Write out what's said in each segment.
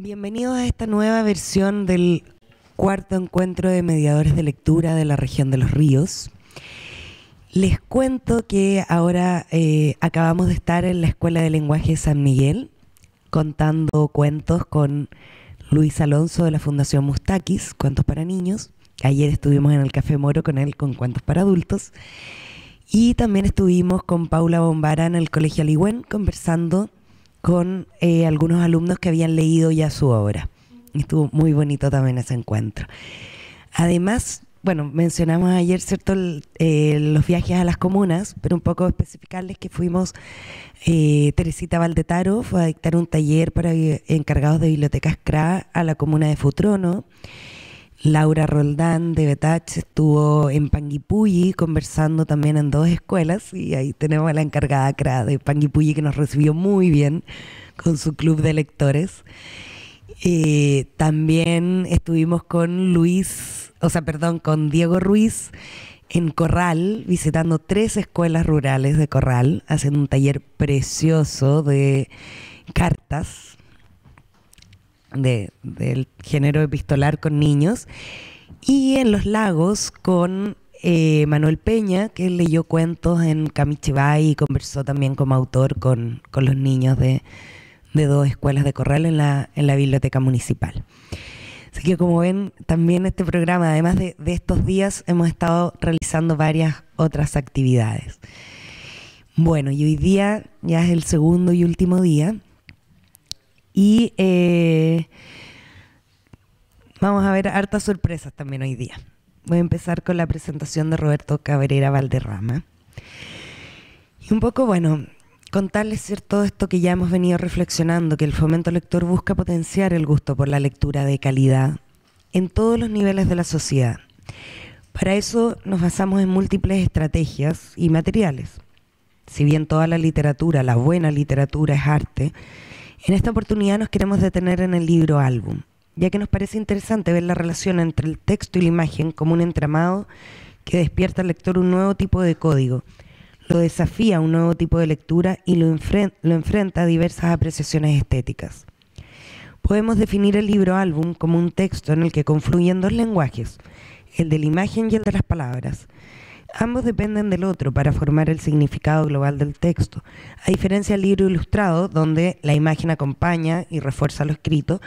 Bienvenidos a esta nueva versión del cuarto encuentro de mediadores de lectura de la región de Los Ríos. Les cuento que ahora acabamos de estar en la Escuela de Lenguaje de San Miguel contando cuentos con Luis Alonso de la Fundación Mustakis, Cuentos para Niños. Ayer estuvimos en el Café Moro con él con cuentos para adultos. Y también estuvimos con Paula Bombara en el Colegio Aligüen conversando con algunos alumnos que habían leído ya su obra. Estuvo muy bonito también ese encuentro. Además, bueno, mencionamos ayer, ¿cierto?, los viajes a las comunas, pero un poco especificarles que fuimos, Teresita Valdetaro fue a dictar un taller para encargados de bibliotecas CRA a la comuna de Futrono. Laura Roldán de Betach estuvo en Panguipulli conversando también en 2 escuelas, y ahí tenemos a la encargada CRA de Panguipulli que nos recibió muy bien con su club de lectores. También estuvimos con con Diego Ruiz en Corral, visitando 3 escuelas rurales de Corral, haciendo un taller precioso de cartas del género epistolar con niños, y en Los Lagos con Manuel Peña, que leyó cuentos en Camichibay y conversó también como autor con los niños de 2 escuelas de Corral en la biblioteca municipal. Así que, como ven, también este programa, además de estos días, hemos estado realizando varias otras actividades. Bueno, y hoy día ya es el segundo y último día. Y vamos a ver hartas sorpresas también hoy día. Voy a empezar con la presentación de Roberto Cabrera Valderrama. Y un poco, bueno, contarles, ¿cierto?, esto que ya hemos venido reflexionando, que el Fomento Lector busca potenciar el gusto por la lectura de calidad en todos los niveles de la sociedad. Para eso nos basamos en múltiples estrategias y materiales. Si bien toda la literatura, la buena literatura, es arte, en esta oportunidad nos queremos detener en el libro álbum, ya que nos parece interesante ver la relación entre el texto y la imagen como un entramado que despierta al lector un nuevo tipo de código, lo desafía a un nuevo tipo de lectura y lo enfrenta a diversas apreciaciones estéticas. Podemos definir el libro álbum como un texto en el que confluyen 2 lenguajes, el de la imagen y el de las palabras. Ambos dependen del otro para formar el significado global del texto. A diferencia del libro ilustrado, donde la imagen acompaña y refuerza lo escrito,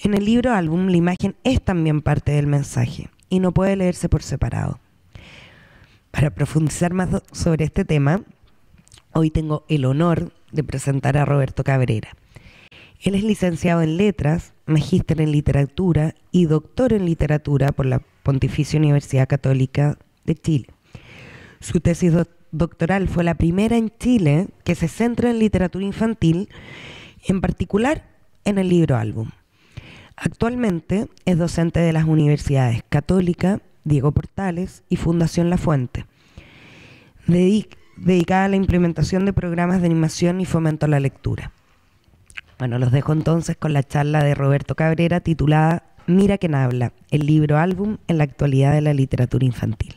en el libro álbum la imagen es también parte del mensaje y no puede leerse por separado. Para profundizar más sobre este tema, hoy tengo el honor de presentar a Roberto Cabrera. Él es licenciado en Letras, magíster en Literatura y doctor en Literatura por la Pontificia Universidad Católica de Chile. Su tesis doctoral fue la primera en Chile que se centra en literatura infantil, en particular en el libro álbum. Actualmente es docente de las universidades Católica, Diego Portales y Fundación La Fuente, dedicada a la implementación de programas de animación y fomento a la lectura. Bueno, los dejo entonces con la charla de Roberto Cabrera titulada Mira quién habla, el libro álbum en la actualidad de la literatura infantil.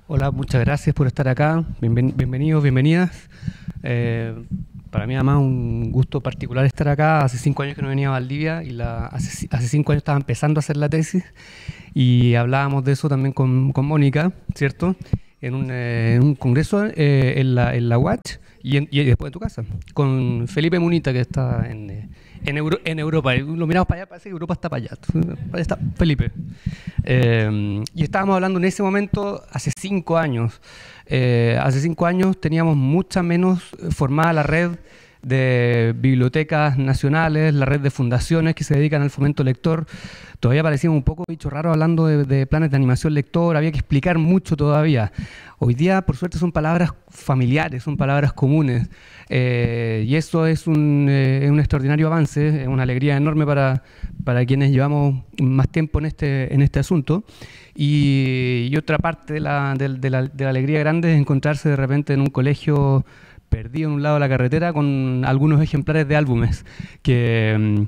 Hola, muchas gracias por estar acá. Bienvenidos, bienvenidas. Para mí además un gusto particular estar acá. Hace 5 años que no venía a Valdivia y hace 5 años estaba empezando a hacer la tesis y hablábamos de eso también con Mónica, ¿cierto? En un congreso en la UACH y después en tu casa, con Felipe Munita, que está en Europa. Lo miramos para allá, parece que Europa está para allá. Ahí está Felipe. Y estábamos hablando en ese momento, hace 5 años. Hace 5 años teníamos mucha menos formada la red de bibliotecas nacionales, la red de fundaciones que se dedican al fomento lector. Todavía parecíamos un poco bicho raro hablando de planes de animación lector, había que explicar mucho todavía. Hoy día, por suerte, son palabras familiares, son palabras comunes, y eso es un extraordinario avance, es una alegría enorme para quienes llevamos más tiempo en este asunto. Y otra parte de la alegría grande es encontrarse de repente en un colegio perdido en un lado de la carretera con algunos ejemplares de álbumes que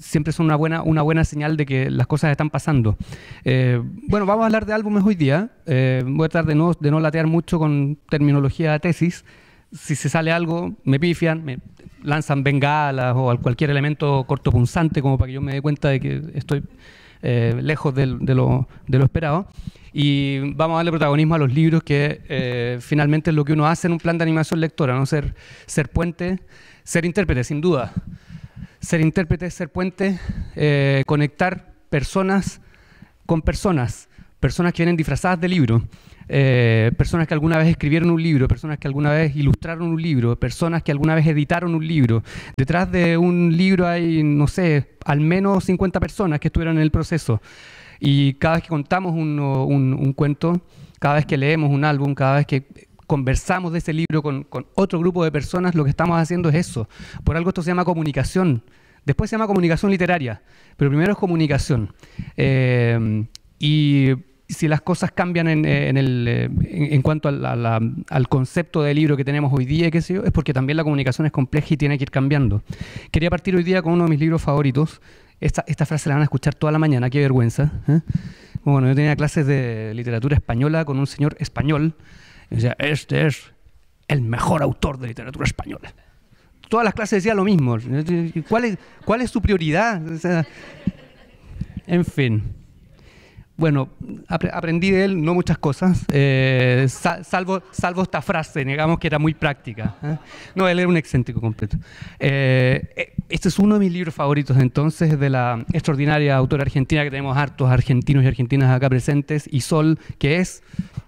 siempre son una buena señal de que las cosas están pasando. Bueno, vamos a hablar de álbumes hoy día. Voy a tratar de no latear mucho con terminología de tesis. Si se sale algo, me pifian, me lanzan bengalas o cualquier elemento cortopunzante como para que yo me dé cuenta de que estoy lejos de lo esperado. Y vamos a darle protagonismo a los libros, que finalmente es lo que uno hace en un plan de animación lectora, ¿no? Ser puente, ser intérprete, sin duda. Ser intérprete, ser puente, conectar personas con personas que vienen disfrazadas de libro, personas que alguna vez escribieron un libro, personas que alguna vez ilustraron un libro, personas que alguna vez editaron un libro. Detrás de un libro hay, no sé, al menos 50 personas que estuvieron en el proceso. Y cada vez que contamos un cuento, cada vez que leemos un álbum, cada vez que conversamos de ese libro con otro grupo de personas, lo que estamos haciendo es eso. Por algo esto se llama comunicación. Después se llama comunicación literaria, pero primero es comunicación. Y si las cosas cambian en cuanto al concepto de libro que tenemos hoy día, qué sé yo, es porque también la comunicación es compleja y tiene que ir cambiando. Quería partir hoy día con uno de mis libros favoritos. Esta frase la van a escuchar toda la mañana, qué vergüenza. Bueno, yo tenía clases de literatura española con un señor español. Y decía, este es el mejor autor de literatura española. Todas las clases decían lo mismo. ¿Cuál es su prioridad? O sea, en fin. Bueno, aprendí de él no muchas cosas, salvo esta frase, digamos que era muy práctica. No, él era un excéntrico completo. Este es uno de mis libros favoritos entonces, de la extraordinaria autora argentina, que tenemos hartos argentinos y argentinas acá presentes, Isol, que es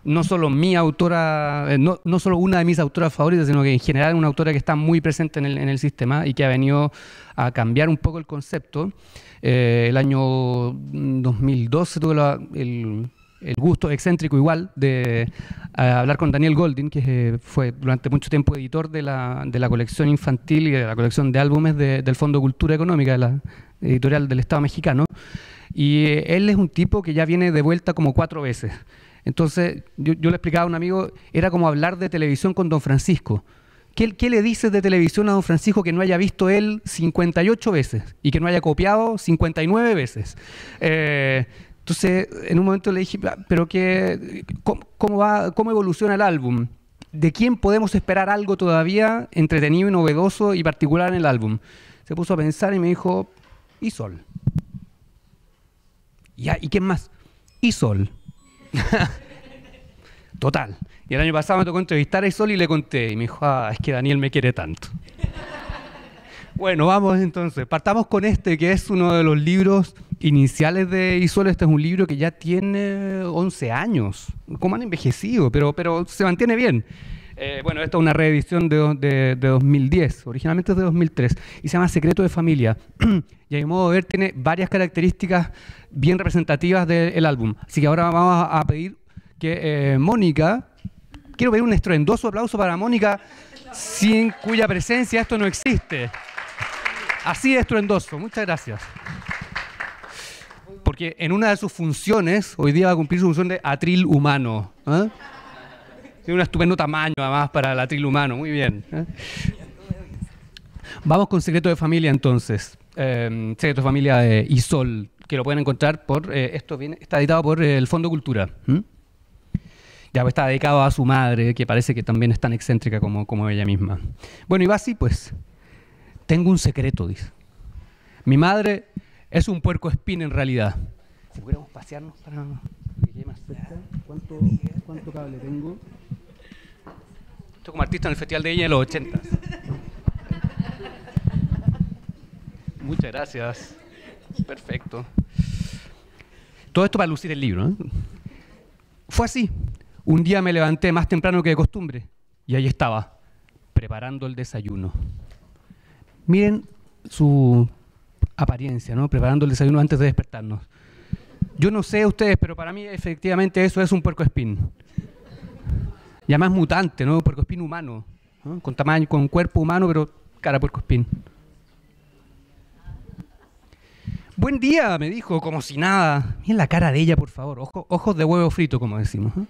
no solo mi autora, no solo una de mis autoras favoritas, sino que en general una autora que está muy presente en el sistema y que ha venido a cambiar un poco el concepto. El año 2012 tuve el gusto excéntrico igual de hablar con Daniel Goldin, que fue durante mucho tiempo editor de la colección infantil y de la colección de álbumes del Fondo de Cultura Económica, de la editorial del Estado mexicano. Y él es un tipo que ya viene de vuelta como 4 veces. Entonces yo le explicaba a un amigo, era como hablar de televisión con Don Francisco. ¿Qué le dices de televisión a Don Francisco que no haya visto él 58 veces y que no haya copiado 59 veces? Entonces, en un momento le dije, ¿pero cómo evoluciona el álbum? ¿De quién podemos esperar algo todavía entretenido y novedoso y particular en el álbum? Se puso a pensar y me dijo, Isol. ¿Y quién más? Isol. Total. Y el año pasado me tocó entrevistar a Isol y le conté. Y me dijo, es que Daniel me quiere tanto. Bueno, vamos entonces. Partamos con este, que es uno de los libros iniciales de Isol. Este es un libro que ya tiene 11 años. ¿Cómo han envejecido? Pero se mantiene bien. Bueno, esta es una reedición de 2010. Originalmente es de 2003. Y se llama Secreto de Familia. Y a mi modo de ver tiene varias características bien representativas del álbum. Así que ahora vamos a pedir que Mónica... Quiero pedir un estruendoso aplauso para Mónica, sin cuya presencia esto no existe. Así de estruendoso. Muchas gracias. Porque en una de sus funciones, hoy día va a cumplir su función de atril humano. Tiene un estupendo tamaño, además, para el atril humano. Muy bien. Vamos con Secreto de Familia, entonces. Secreto de Familia de Isol, que lo pueden encontrar por... está editado por el Fondo de Cultura. Ya, pues está dedicado a su madre, que parece que también es tan excéntrica como ella misma. Bueno, y va así, pues. Tengo un secreto, dice. Mi madre es un puercoespín en realidad. Si pudiéramos pasearnos para que quede más cerca. ¿Cuánto cable tengo? Estoy como artista en el Festival de Viña de los 80. Muchas gracias. Perfecto. Todo esto para lucir el libro, ¿eh? Fue así. Un día me levanté más temprano que de costumbre y ahí estaba, preparando el desayuno. Miren su apariencia, ¿no? Preparando el desayuno antes de despertarnos. Yo no sé ustedes, pero para mí efectivamente eso es un puercoespín. Y además mutante, ¿no? Puercoespín humano, ¿no? Con tamaño, con cuerpo humano, pero cara puercoespín. Buen día, me dijo, como si nada. Miren la cara de ella, por favor. Ojos de huevo frito, como decimos, ¿eh?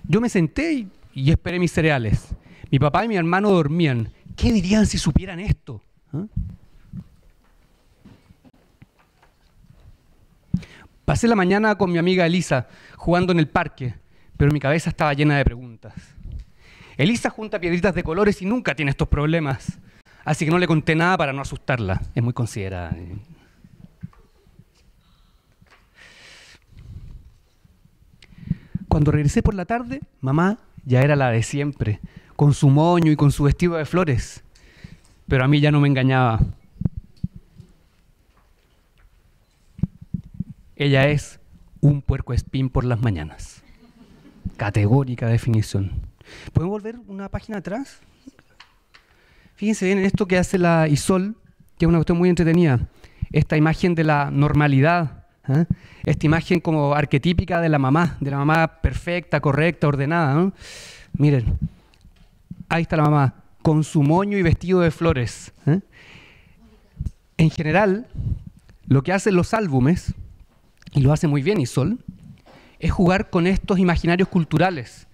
Yo me senté y esperé mis cereales. Mi papá y mi hermano dormían. ¿Qué dirían si supieran esto? Pasé la mañana con mi amiga Elisa jugando en el parque, pero mi cabeza estaba llena de preguntas. Elisa junta piedritas de colores y nunca tiene estos problemas, así que no le conté nada para no asustarla. Es muy considerada. Cuando regresé por la tarde, mamá ya era la de siempre, con su moño y con su vestido de flores. Pero a mí ya no me engañaba. Ella es un puercoespín por las mañanas. Categórica definición. ¿Podemos volver una página atrás? Fíjense bien en esto que hace la Isol, que es una cuestión muy entretenida. Esta imagen de la normalidad, ¿eh? Esta imagen como arquetípica de la mamá perfecta, correcta, ordenada, ¿no? Miren, ahí está la mamá, con su moño y vestido de flores, ¿eh? En general, lo que hacen los álbumes, y lo hace muy bien Isol, es jugar con estos imaginarios culturales.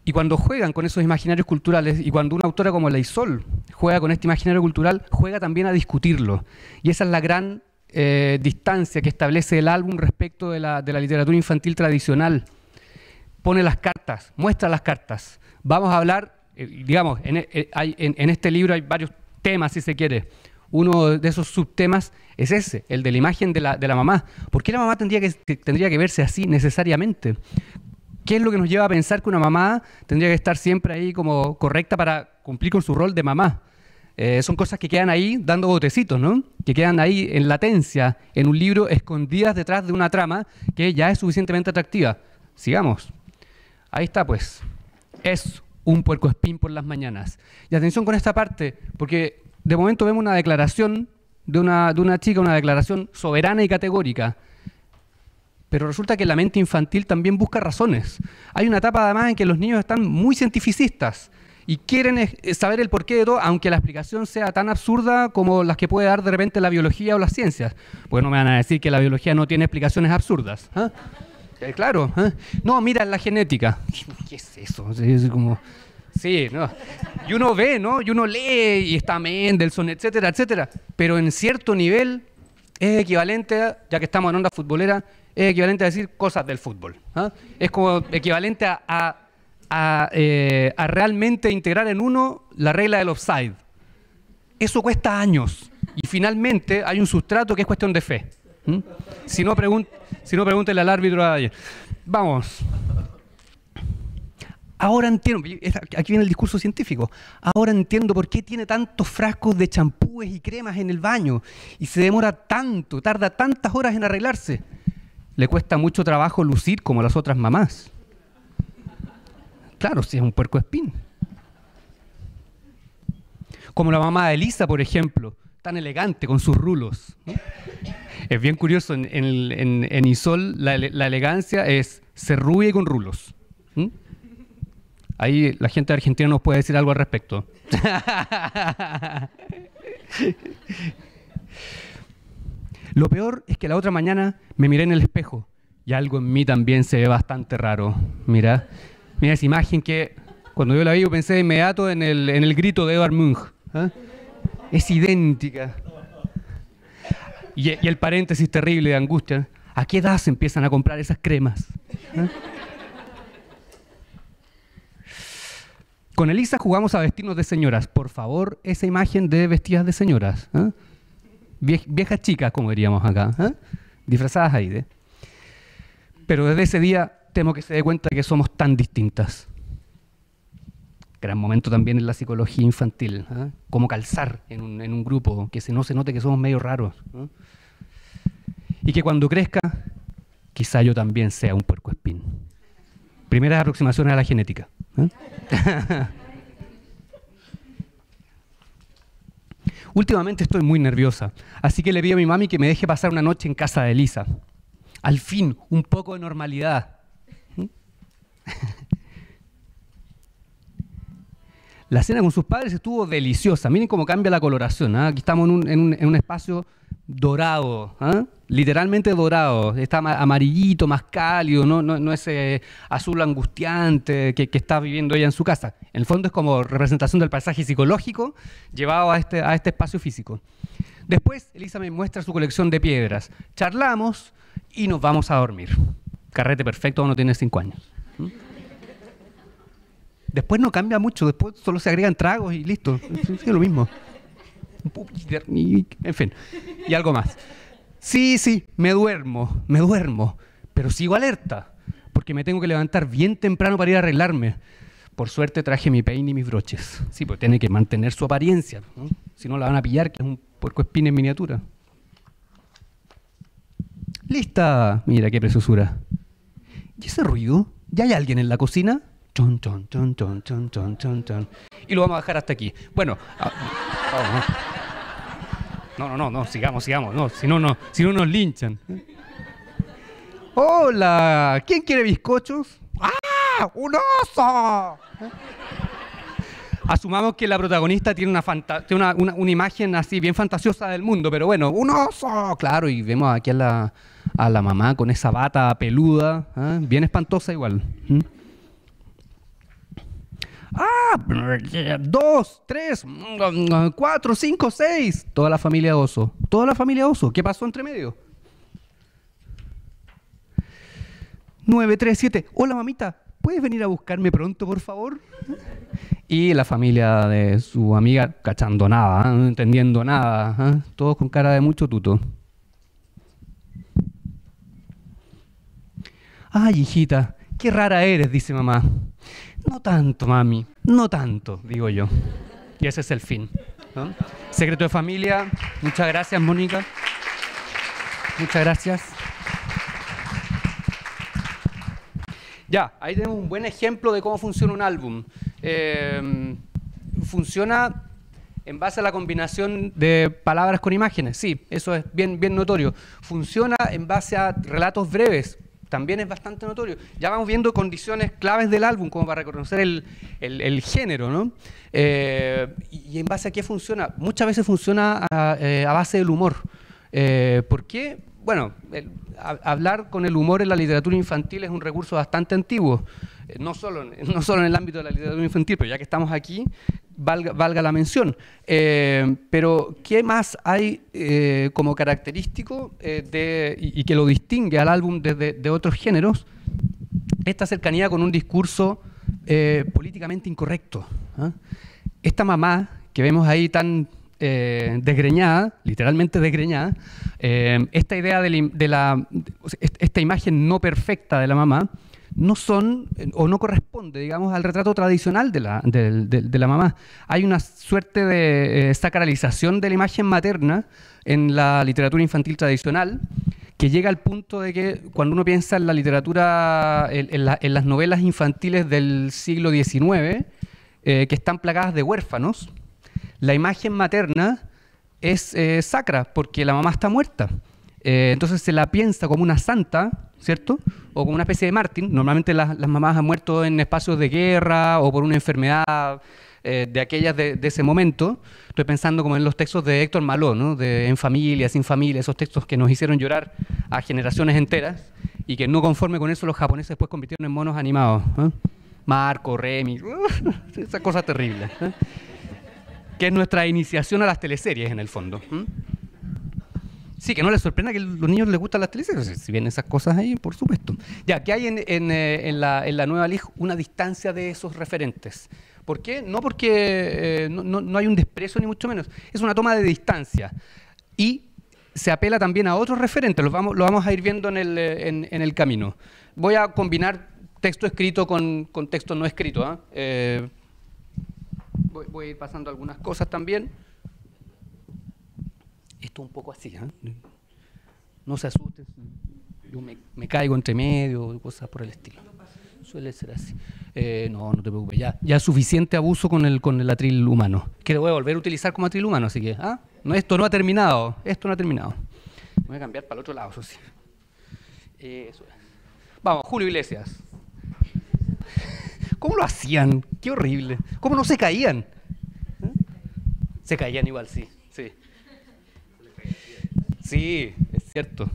Y cuando juegan con esos imaginarios culturales, y cuando una autora como la Isol juega con este imaginario cultural, juega también a discutirlo. Y esa es la gran distancia que establece el álbum respecto de la literatura infantil tradicional. Pone las cartas, muestra las cartas. Vamos a hablar, digamos, en este libro hay varios temas, si se quiere. Uno de esos subtemas es ese, el de la imagen de la mamá. ¿Por qué la mamá tendría que verse así necesariamente? ¿Qué es lo que nos lleva a pensar que una mamá tendría que estar siempre ahí como correcta para cumplir con su rol de mamá? Son cosas que quedan ahí dando botecitos, ¿no? Que quedan ahí en latencia, en un libro, escondidas detrás de una trama que ya es suficientemente atractiva. Sigamos. Ahí está, pues. Es un puercoespín por las mañanas. Y atención con esta parte, porque de momento vemos una declaración de una chica, una declaración soberana y categórica. Pero resulta que la mente infantil también busca razones. Hay una etapa además en que los niños están muy cientificistas y quieren saber el porqué de todo, aunque la explicación sea tan absurda como las que puede dar de repente la biología o las ciencias. Pues no me van a decir que la biología no tiene explicaciones absurdas. ¿Eh? Claro. ¿Eh? No, mira la genética. ¿Qué es eso? Es como... Sí, no. Y uno ve, ¿no? Y uno lee y está Mendelssohn, etcétera, etcétera. Pero en cierto nivel es equivalente, ya que estamos en onda futbolera, es equivalente a decir cosas del fútbol. ¿Eh? Es como equivalente a realmente integrar en uno la regla del offside. Eso cuesta años. Y finalmente hay un sustrato que es cuestión de fe. Si no, pregúntele al árbitro de ayer. Vamos. Ahora entiendo, aquí viene el discurso científico, ahora entiendo por qué tiene tantos frascos de champúes y cremas en el baño y se demora tanto, tarda tantas horas en arreglarse. Le cuesta mucho trabajo lucir como las otras mamás. Claro, si es un puercoespín. Como la mamá de Elisa, por ejemplo, tan elegante con sus rulos. Es bien curioso, en Isol la elegancia es ser rubia y con rulos. Ahí la gente de Argentina nos puede decir algo al respecto. Lo peor es que la otra mañana me miré en el espejo y algo en mí también se ve bastante raro. Mira esa imagen que cuando yo la vi yo pensé de inmediato en el grito de Edvard Munch. ¿Eh? Es idéntica. Y el paréntesis terrible de angustia. ¿A qué edad se empiezan a comprar esas cremas? ¿Eh? Con Elisa jugamos a vestirnos de señoras. Por favor, esa imagen de vestidas de señoras. ¿Eh? Viejas chicas, como diríamos acá. ¿Eh? Disfrazadas ahí de. Pero desde ese día temo que se dé cuenta de que somos tan distintas. Gran momento también en la psicología infantil. ¿Eh? Cómo calzar en un grupo, que no se note que somos medio raros. ¿Eh? Y que cuando crezca, quizá yo también sea un puercoespín. Primeras aproximaciones a la genética. ¿Eh? Últimamente estoy muy nerviosa, así que le pido a mi mami que me deje pasar una noche en casa de Elisa. Al fin, un poco de normalidad. La cena con sus padres estuvo deliciosa. Miren cómo cambia la coloración. ¿Eh? Aquí estamos en un espacio dorado, ¿eh? Literalmente dorado. Está amarillito, más cálido, no ese azul angustiante que está viviendo ella en su casa. En el fondo es como representación del paisaje psicológico llevado a este espacio físico. Después Elisa me muestra su colección de piedras. Charlamos y nos vamos a dormir. Carrete perfecto cuando tiene 5 años. Después no cambia mucho, después solo se agregan tragos y listo. Es lo mismo. En fin, y algo más. Sí, me duermo, pero sigo alerta, porque me tengo que levantar bien temprano para ir a arreglarme. Por suerte traje mi peine y mis broches. Sí, pues tiene que mantener su apariencia, ¿no? Si no la van a pillar, que es un puercoespín en miniatura. ¡Lista! Mira qué preciosura. ¿Y ese ruido? ¿Ya hay alguien en la cocina? Chon, chon, chon, chon, chon, chon, chon, chon. Y lo vamos a dejar hasta aquí. Bueno, no, sigamos, no, si no nos linchan. Hola, ¿quién quiere bizcochos? ¡Ah! ¡Un oso! Asumamos que la protagonista tiene una imagen así bien fantasiosa del mundo, pero bueno, ¡un oso! Claro, y vemos aquí a la mamá con esa bata peluda, ¿eh? Bien espantosa igual. 2, 3, 4, 5, 6. Toda la familia oso. ¿Qué pasó entre medio? 9, 3, 7. Hola, mamita, ¿puedes venir a buscarme pronto, por favor? Y la familia de su amiga cachando nada, no entendiendo nada, todos con cara de mucho tuto. Ay, hijita, qué rara eres, dice mamá. No tanto, mami, no tanto, digo yo. Y ese es el fin, ¿no? Secreto de familia. Muchas gracias, Mónica. Muchas gracias. Ya, ahí tenemos un buen ejemplo de cómo funciona un álbum. Funciona en base a la combinación de palabras con imágenes. Sí, eso es bien notorio. Funciona en base a relatos breves. También es bastante notorio. Ya vamos viendo condiciones claves del álbum, como para reconocer el género, ¿no? Y en base a qué funciona. Muchas veces funciona a base del humor. ¿Por qué? Bueno, hablar con el humor en la literatura infantil es un recurso bastante antiguo. No solo en el ámbito de la literatura infantil, pero ya que estamos aquí, valga la mención. Pero, ¿qué más hay como característico y que lo distingue al álbum de otros géneros? Esta cercanía con un discurso políticamente incorrecto. Esta mamá que vemos ahí tan desgreñada, literalmente desgreñada, esta idea esta imagen no perfecta de la mamá, no son o no corresponde, digamos, al retrato tradicional de la mamá. Hay una suerte de sacralización de la imagen materna en la literatura infantil tradicional, que llega al punto de que cuando uno piensa en la literatura, en las novelas infantiles del siglo XIX, que están plagadas de huérfanos, la imagen materna es sacra porque la mamá está muerta. Entonces se la piensa como una santa, ¿cierto? O como una especie de mártir. Normalmente las mamás han muerto en espacios de guerra o por una enfermedad de aquellas de ese momento. Estoy pensando como en los textos de Héctor Malot, ¿no? De En familia, sin familia, esos textos que nos hicieron llorar a generaciones enteras y que no conforme con eso los japoneses después convirtieron en monos animados. Marco, Remy, esas cosas terribles. Que es nuestra iniciación a las teleseries en el fondo. Sí, que no les sorprenda que a los niños les gustan las teleseries, si ven esas cosas ahí, por supuesto. Ya, que hay en la nueva LIG una distancia de esos referentes. ¿Por qué? No porque no hay un desprecio ni mucho menos, es una toma de distancia. Y se apela también a otros referentes, lo vamos a ir viendo en el camino. Voy a combinar texto escrito con texto no escrito. Voy a ir pasando algunas cosas también. Esto un poco así, no se asusten, yo me caigo entre medio, cosas por el estilo. Suele ser así. No te preocupes, ya suficiente abuso con el atril humano, que lo voy a volver a utilizar como atril humano, así que, esto no ha terminado. Voy a cambiar para el otro lado, eso sí. Eso es. Vamos, Julio Iglesias. ¿Cómo lo hacían? Qué horrible. ¿Cómo no se caían? Se caían igual, sí. Sí, es cierto.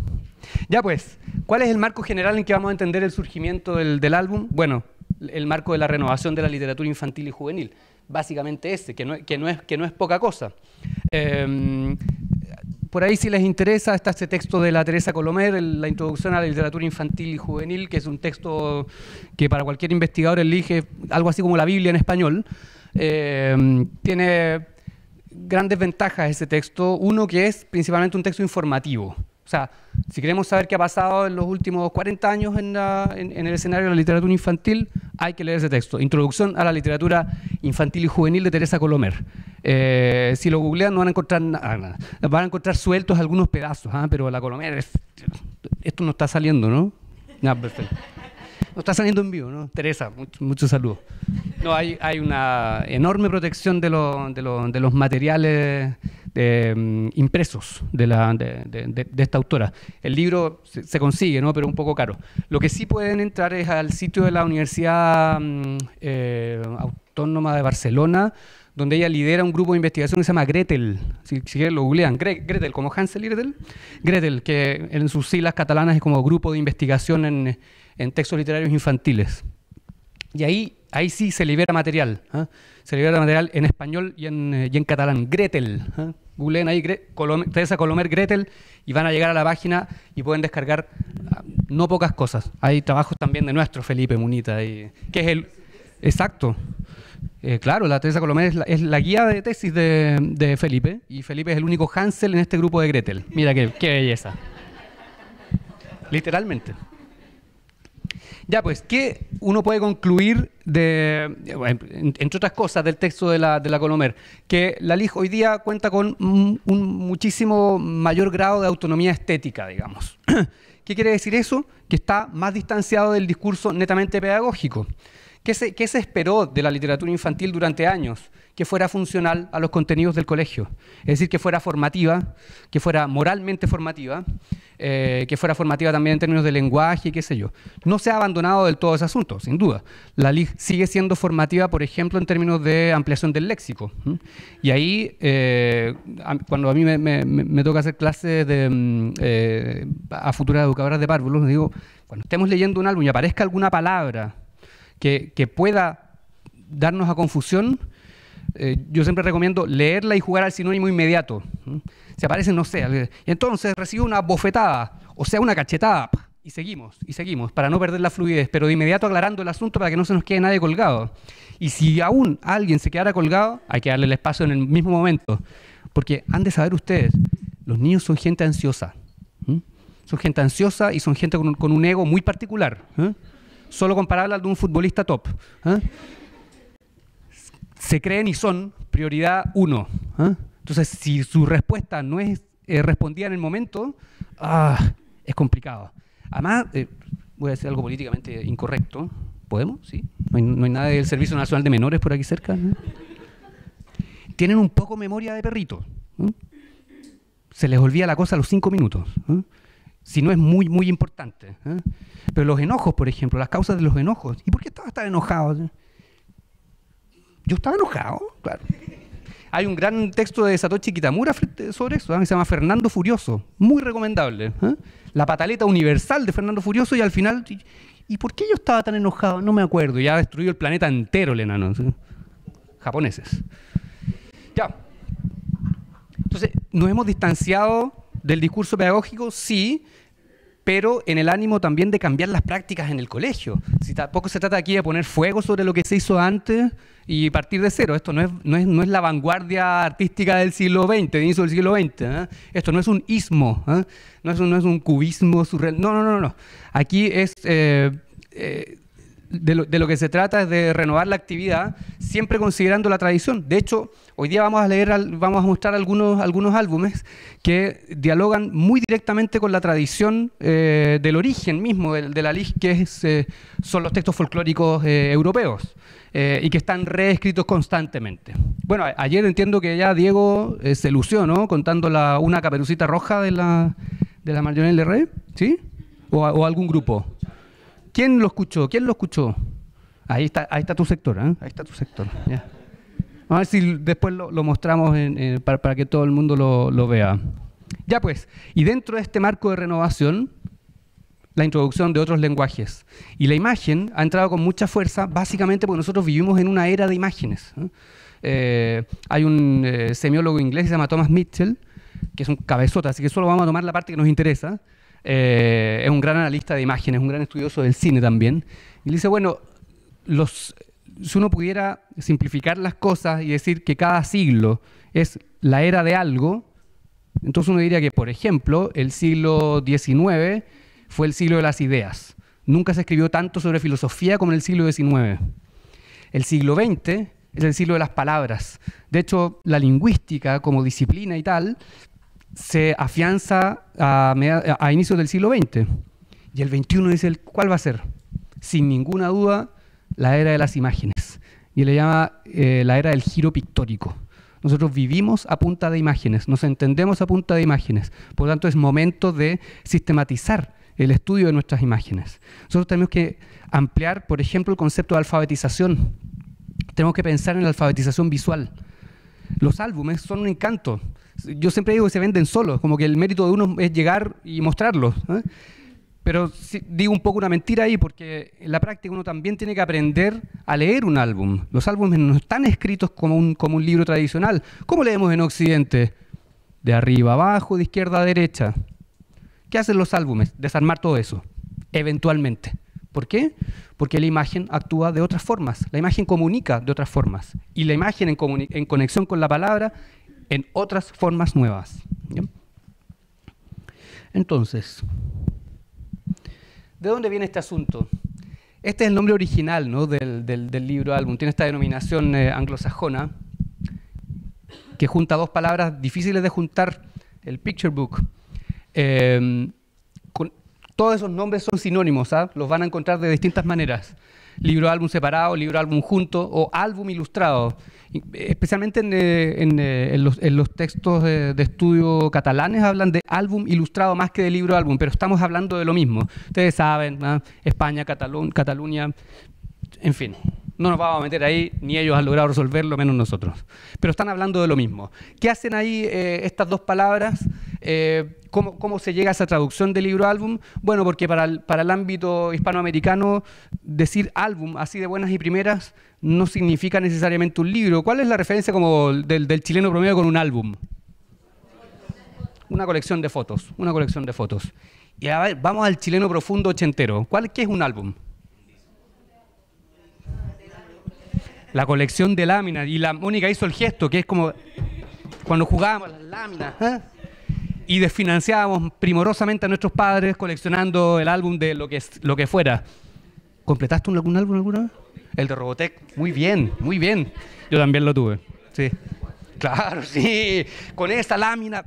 Ya pues, ¿cuál es el marco general en que vamos a entender el surgimiento del álbum? Bueno, el marco de la renovación de la literatura infantil y juvenil. Básicamente ese, que no es poca cosa. por ahí si les interesa, está este texto de la Teresa Colomer, la introducción a la literatura infantil y juvenil, que es un texto que para cualquier investigador elige algo así como la Biblia en español. Tiene grandes ventajas ese texto. Uno, que es principalmente un texto informativo. O sea, si queremos saber qué ha pasado en los últimos 40 años en el escenario de la literatura infantil, hay que leer ese texto. Introducción a la literatura infantil y juvenil de Teresa Colomer. Si lo googlean no van a encontrar nada. Van a encontrar sueltos algunos pedazos, pero la Colomer esto no está saliendo, ¿no? No, perfecto. No está saliendo en vivo, ¿no? Teresa, muchos saludos. No, hay una enorme protección de los materiales impresos de esta autora. El libro se consigue, ¿no? Pero un poco caro. Lo que sí pueden entrar es al sitio de la Universidad Autónoma de Barcelona, donde ella lidera un grupo de investigación que se llama Gretel. Si quieren lo googlean. Gretel, como Hansel y Gretel. Gretel, que en sus siglas catalanas es como Grupo de Investigación en Textos Literarios Infantiles. Y ahí sí se libera material. Se libera material en español y en catalán. Gretel. Googleen ahí Teresa Colomer Gretel y van a llegar a la página y pueden descargar no pocas cosas. Hay trabajos también de nuestro Felipe Munita, que es el... Exacto. Claro, la Teresa Colomer es la guía de tesis de Felipe, y Felipe es el único Hansel en este grupo de Gretel. Mira qué belleza. Literalmente. Ya, pues, ¿qué uno puede concluir entre otras cosas del texto de la Colomer? Que la LIG hoy día cuenta con un muchísimo mayor grado de autonomía estética, digamos. ¿Qué quiere decir eso? Que está más distanciado del discurso netamente pedagógico. ¿Qué se esperó de la literatura infantil durante años? Que fuera funcional a los contenidos del colegio. Es decir, que fuera formativa, que fuera moralmente formativa, que fuera formativa también en términos de lenguaje y qué sé yo. No se ha abandonado del todo ese asunto, sin duda. La LIG sigue siendo formativa, por ejemplo, en términos de ampliación del léxico. Y ahí, cuando a mí me toca hacer clases a futuras educadoras de párvulos, digo, cuando estemos leyendo un álbum y aparezca alguna palabra que pueda darnos a confusión, yo siempre recomiendo leerla y jugar al sinónimo inmediato. Si aparece, no sé, y entonces recibe una bofetada, o sea, una cachetada, y seguimos, para no perder la fluidez, pero de inmediato aclarando el asunto para que no se nos quede nadie colgado. Y si aún alguien se quedara colgado, hay que darle el espacio en el mismo momento, porque han de saber ustedes, los niños son gente ansiosa. Son gente ansiosa y son gente con un ego muy particular. Solo comparable al de un futbolista top. Se creen y son prioridad 1. Entonces, si su respuesta no es respondida en el momento, es complicado. Además, voy a decir algo políticamente incorrecto. ¿Podemos? ¿Sí? ¿No hay nada del Servicio Nacional de Menores por aquí cerca? Tienen un poco memoria de perrito. Se les olvida la cosa a los 5 minutos. Si no es muy, muy importante. Pero los enojos, por ejemplo, las causas de los enojos. ¿Y por qué estabas tan enojado? Yo estaba enojado, claro. Hay un gran texto de Satoshi Kitamura sobre eso, que se llama Fernando Furioso. Muy recomendable. La pataleta universal de Fernando Furioso, y al final... ¿Y por qué yo estaba tan enojado? No me acuerdo. Ya ha destruido el planeta entero el enano. ¿Sí? Japoneses. Ya. Entonces, ¿nos hemos distanciado del discurso pedagógico? Sí, pero en el ánimo también de cambiar las prácticas en el colegio. Si tampoco se trata aquí de poner fuego sobre lo que se hizo antes y partir de cero. Esto no es la vanguardia artística del siglo XX, de inicio del siglo XX. Esto no es un ismo, no es un cubismo surreal. No. Aquí es... De lo que se trata es de renovar la actividad, siempre considerando la tradición. De hecho, hoy día vamos a mostrar algunos álbumes que dialogan muy directamente con la tradición del origen mismo de la LIG, que son los textos folclóricos europeos, y que están reescritos constantemente. Bueno, ayer entiendo que ya Diego se lució, ¿no? Contando una Caperucita Roja de la Marjolaine Le Ray, ¿sí? O algún grupo. ¿Quién lo escuchó? Ahí está tu sector, ¿eh? Ahí está tu sector. Ya. Vamos a ver si después lo mostramos para que todo el mundo lo vea. Ya pues, y dentro de este marco de renovación, la introducción de otros lenguajes. Y la imagen ha entrado con mucha fuerza, básicamente porque nosotros vivimos en una era de imágenes. Hay un semiólogo inglés que se llama Thomas Mitchell, que es un cabezota, así que solo vamos a tomar la parte que nos interesa. Es un gran analista de imágenes, un gran estudioso del cine también. Y le dice, bueno, si uno pudiera simplificar las cosas y decir que cada siglo es la era de algo, entonces uno diría que, por ejemplo, el siglo XIX fue el siglo de las ideas. Nunca se escribió tanto sobre filosofía como en el siglo XIX. El siglo XX es el siglo de las palabras. De hecho, la lingüística como disciplina y tal se afianza a inicios del siglo XX. Y el XXI dice, ¿cuál va a ser? Sin ninguna duda, la era de las imágenes. Y le llama la era del giro pictórico. Nosotros vivimos a punta de imágenes, nos entendemos a punta de imágenes. Por lo tanto, es momento de sistematizar el estudio de nuestras imágenes. Nosotros tenemos que ampliar, por ejemplo, el concepto de alfabetización. Tenemos que pensar en la alfabetización visual. Los álbumes son un encanto. Yo siempre digo que se venden solos, como que el mérito de uno es llegar y mostrarlos, ¿eh? Pero sí, digo un poco una mentira ahí, porque en la práctica uno también tiene que aprender a leer un álbum. Los álbumes no están escritos como un libro tradicional. ¿Cómo leemos en Occidente? De arriba a abajo, de izquierda a derecha. ¿Qué hacen los álbumes? Desarmar todo eso, eventualmente. ¿Por qué? Porque la imagen actúa de otras formas. La imagen comunica de otras formas. Y la imagen en conexión con la palabra en otras formas nuevas. ¿Bien? Entonces, ¿de dónde viene este asunto? Este es el nombre original, ¿no?, del libro álbum. Tiene esta denominación anglosajona que junta dos palabras difíciles de juntar, el picture book. Todos esos nombres son sinónimos, ¿ah? Los van a encontrar de distintas maneras. Libro álbum separado, libro álbum junto o álbum ilustrado. Especialmente en los textos de estudio catalanes hablan de álbum ilustrado más que de libro álbum, pero estamos hablando de lo mismo. Ustedes saben, ¿no? España, Cataluña, en fin. No nos vamos a meter ahí, ni ellos han logrado resolverlo, menos nosotros. Pero están hablando de lo mismo. ¿Qué hacen ahí estas dos palabras? ¿Cómo se llega a esa traducción de libro-álbum? Bueno, porque para el ámbito hispanoamericano, decir álbum así de buenas y primeras no significa necesariamente un libro. ¿Cuál es la referencia como del chileno promedio con un álbum? Una colección de fotos, una colección de fotos. Y a ver, vamos al chileno profundo ochentero. ¿Qué es un álbum? La colección de láminas. Y la Mónica hizo el gesto, que es como cuando jugábamos las láminas, ¿eh? Y desfinanciábamos primorosamente a nuestros padres coleccionando el álbum de lo que fuera. ¿Completaste algún álbum alguna vez? El de Robotech. Muy bien, muy bien. Yo también lo tuve. Sí. Claro, sí. Con esa lámina,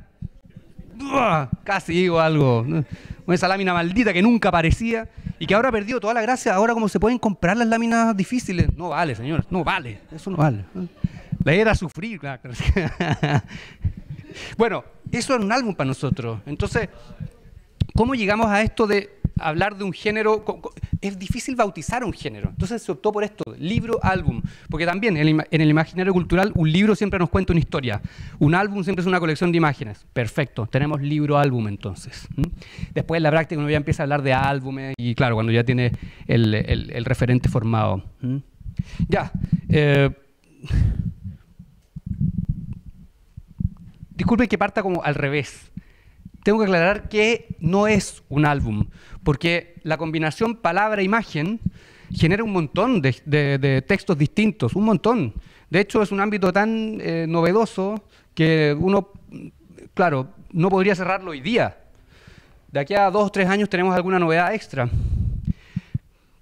casi digo algo, ¿no? Con esa lámina maldita que nunca aparecía y que ahora ha perdido toda la gracia. Ahora, ¿cómo se pueden comprar las láminas difíciles? No vale, señores, no vale. Eso no vale. La idea era sufrir, claro. Bueno, eso era un álbum para nosotros. Entonces, ¿cómo llegamos a esto de hablar de un género? Es difícil bautizar un género. Entonces se optó por esto, libro-álbum. Porque también en el imaginario cultural un libro siempre nos cuenta una historia. Un álbum siempre es una colección de imágenes. Perfecto, tenemos libro-álbum entonces. Después en la práctica uno ya empieza a hablar de álbumes y claro, cuando ya tiene el referente formado. Ya. Disculpen que parta como al revés. Tengo que aclarar que no es un álbum, porque la combinación palabra-imagen genera un montón de textos distintos, un montón. De hecho, es un ámbito tan novedoso que uno, claro, no podría cerrarlo hoy día. De aquí a 2 o 3 años tenemos alguna novedad extra.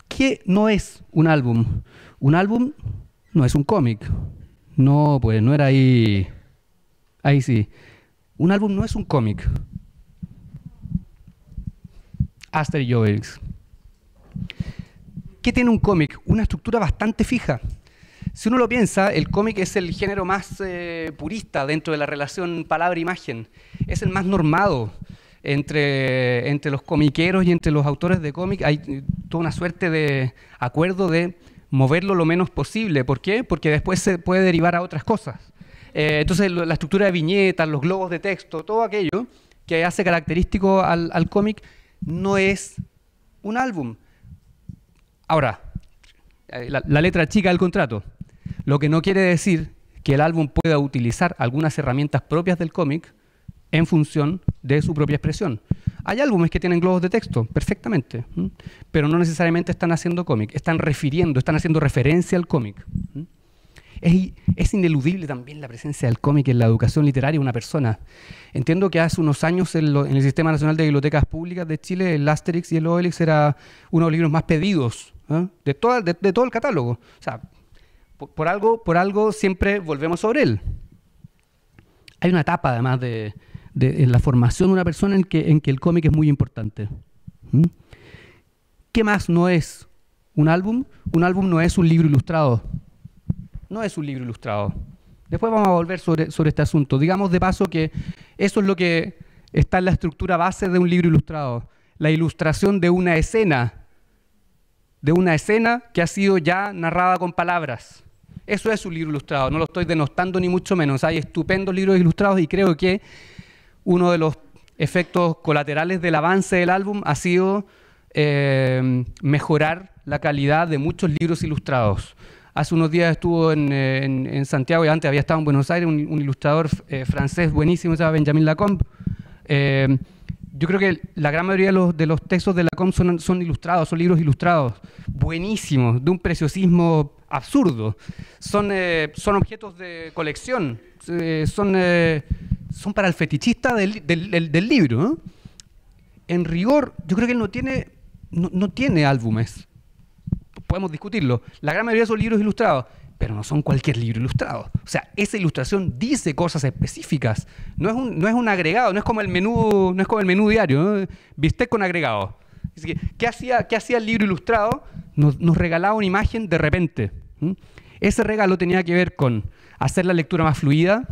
¿Qué no es un álbum? Un álbum no es un cómic. No, pues no era ahí. Ahí sí. Un álbum no es un cómic. Asterix y Obelix. ¿Qué tiene un cómic? Una estructura bastante fija. Si uno lo piensa, el cómic es el género más purista dentro de la relación palabra-imagen. Es el más normado. Entre los comiqueros y entre los autores de cómic hay toda una suerte de acuerdo de moverlo lo menos posible. ¿Por qué? Porque después se puede derivar a otras cosas. Entonces la estructura de viñetas, los globos de texto, todo aquello que hace característico al cómic no es un álbum. Ahora, la letra chica del contrato, lo que no quiere decir que el álbum pueda utilizar algunas herramientas propias del cómic en función de su propia expresión. Hay álbumes que tienen globos de texto, perfectamente, pero no necesariamente están haciendo cómic, están haciendo referencia al cómic. Es ineludible también la presencia del cómic en la educación literaria de una persona. Entiendo que hace unos años en el Sistema Nacional de Bibliotecas Públicas de Chile, el Asterix y el Obelix era uno de los libros más pedidos de todo el catálogo. O sea, por algo siempre volvemos sobre él. Hay una etapa, además, en la formación de una persona en que el cómic es muy importante. ¿Qué más no es un álbum? Un álbum no es un libro ilustrado. No es un libro ilustrado. Después vamos a volver sobre este asunto. Digamos de paso que eso es lo que está en la estructura base de un libro ilustrado. La ilustración de una escena que ha sido ya narrada con palabras. Eso es un libro ilustrado. No lo estoy denostando ni mucho menos. Hay estupendos libros ilustrados y creo que uno de los efectos colaterales del avance del álbum ha sido mejorar la calidad de muchos libros ilustrados. Hace unos días estuvo en Santiago y antes había estado en Buenos Aires un ilustrador francés buenísimo, se llama Benjamin Lacombe. Yo creo que la gran mayoría de los textos de Lacombe son ilustrados, son libros ilustrados, buenísimos, de un preciosismo absurdo. Son objetos de colección, son para el fetichista del libro, ¿no? En rigor, yo creo que él no tiene álbumes. Podemos discutirlo. La gran mayoría son libros ilustrados, pero no son cualquier libro ilustrado. O sea, esa ilustración dice cosas específicas. No es un agregado, no es como el menú diario, ¿no? Bistec con agregado. Así que, ¿qué hacía el libro ilustrado? Nos regalaba una imagen de repente. Ese regalo tenía que ver con hacer la lectura más fluida,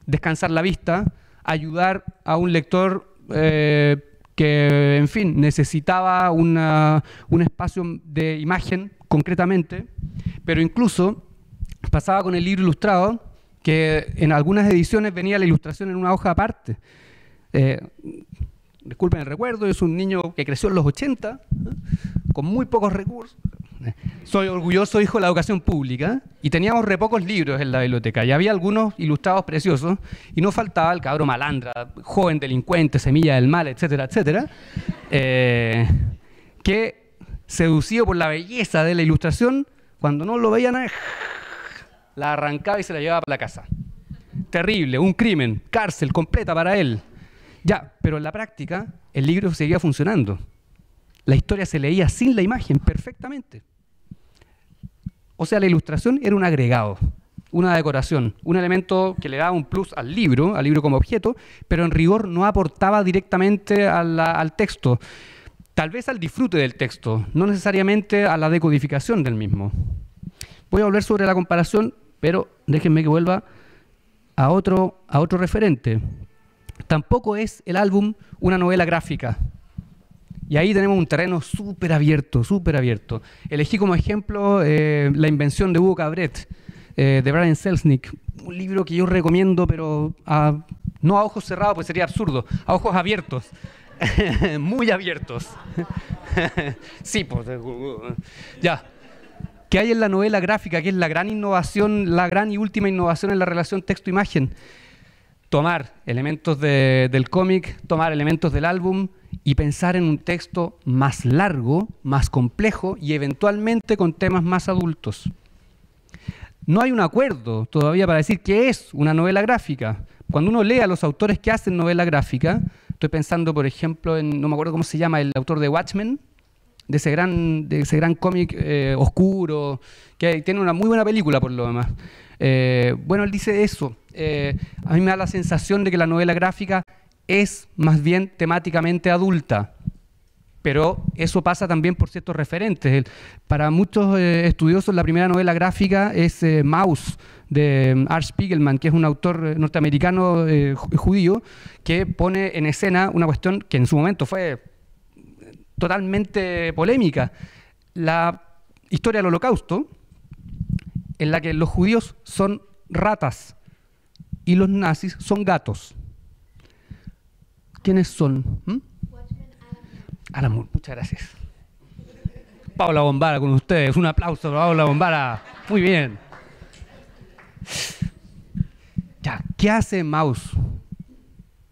descansar la vista, ayudar a un lector que, en fin, necesitaba un espacio de imagen concretamente, pero incluso pasaba con el libro ilustrado, que en algunas ediciones venía la ilustración en una hoja aparte. Disculpen el recuerdo, es un niño que creció en los 80, con muy pocos recursos. Soy orgulloso hijo de la educación pública y teníamos re pocos libros en la biblioteca y había algunos ilustrados preciosos y no faltaba el cabro malandra, joven delincuente, semilla del mal, etcétera, etcétera, que seducido por la belleza de la ilustración, cuando no lo veían, la arrancaba y se la llevaba para la casa. Terrible, un crimen, cárcel completa para él. Ya, pero en la práctica el libro seguía funcionando. La historia se leía sin la imagen perfectamente. O sea, la ilustración era un agregado, una decoración, un elemento que le daba un plus al libro como objeto, pero en rigor no aportaba directamente al texto. Tal vez al disfrute del texto, no necesariamente a la decodificación del mismo. Voy a volver sobre la comparación, pero déjenme que vuelva a otro referente. Tampoco es el álbum una novela gráfica. Y ahí tenemos un terreno súper abierto, súper abierto. Elegí como ejemplo La invención de Hugo Cabret, de Brian Selznick, un libro que yo recomiendo, pero no a ojos cerrados, pues sería absurdo, a ojos abiertos, muy abiertos. Sí, pues, ya. ¿Qué hay en la novela gráfica? Que es la gran innovación, la gran y última innovación en la relación texto-imagen. Tomar elementos del cómic, tomar elementos del álbum y pensar en un texto más largo, más complejo y eventualmente con temas más adultos. No hay un acuerdo todavía para decir qué es una novela gráfica. Cuando uno lee a los autores que hacen novela gráfica, estoy pensando, por ejemplo, no me acuerdo cómo se llama, el autor de Watchmen, de ese gran cómic oscuro, que tiene una muy buena película por lo demás. Bueno, él dice eso. A mí me da la sensación de que la novela gráfica es más bien temáticamente adulta, pero eso pasa también por ciertos referentes. Para muchos estudiosos la primera novela gráfica es Maus, de Art Spiegelman, que es un autor norteamericano judío, que pone en escena una cuestión que en su momento fue totalmente polémica, la historia del Holocausto, en la que los judíos son ratas y los nazis son gatos. ¿Quiénes son? Alan Moore, muchas gracias. Paula Bombara con ustedes, un aplauso para Paula Bombara. Muy bien. Ya, ¿qué hace Maus?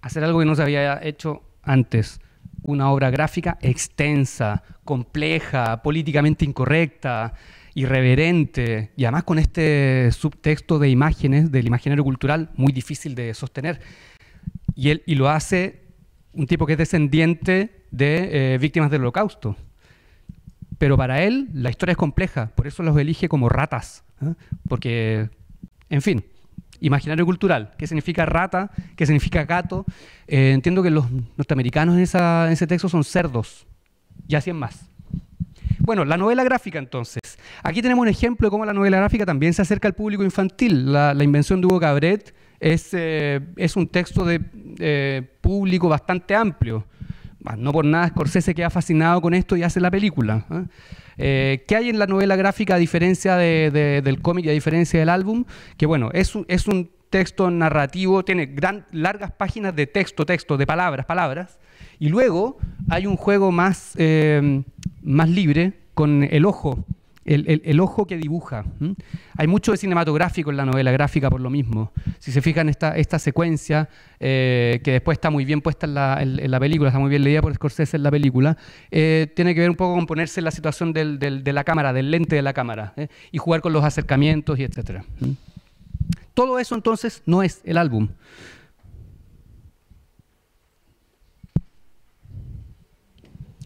hacer algo que no se había hecho antes. Una obra gráfica extensa, compleja, políticamente incorrecta, irreverente, y además con este subtexto de imágenes, del imaginario cultural, muy difícil de sostener. Y lo hace un tipo que es descendiente de víctimas del Holocausto. Pero para él la historia es compleja, por eso los elige como ratas, ¿eh? Porque, en fin, imaginario cultural, ¿qué significa rata? ¿Qué significa gato? Entiendo que los norteamericanos en ese texto son cerdos, y así es más. Bueno, la novela gráfica entonces. Aquí tenemos un ejemplo de cómo la novela gráfica también se acerca al público infantil. La invención de Hugo Cabret es un texto de público bastante amplio. No por nada Scorsese queda fascinado con esto y hace la película, ¿eh? ¿Qué hay en la novela gráfica a diferencia del cómic y a diferencia del álbum? Que bueno, es un texto narrativo, tiene largas páginas de texto, de palabras, y luego hay un juego más libre con el ojo. El ojo que dibuja. Hay mucho de cinematográfico en la novela gráfica por lo mismo. Si se fijan esta secuencia, que después está muy bien puesta en la película, está muy bien leída por Scorsese en la película, tiene que ver un poco con ponerse en la situación de la cámara, del lente de la cámara, y jugar con los acercamientos y etcétera. Todo eso entonces no es el álbum.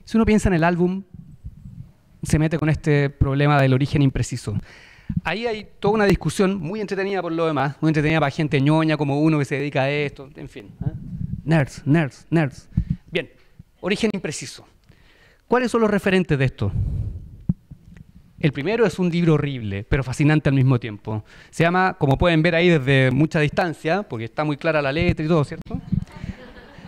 Si uno piensa en el álbum, se mete con este problema del origen impreciso. Ahí hay toda una discusión muy entretenida por lo demás, muy entretenida para gente ñoña como uno que se dedica a esto, en fin. Nerds. Bien, origen impreciso. ¿Cuáles son los referentes de esto? El primero es un libro horrible, pero fascinante al mismo tiempo. Se llama, como pueden ver ahí desde mucha distancia, porque está muy clara la letra y todo, ¿cierto?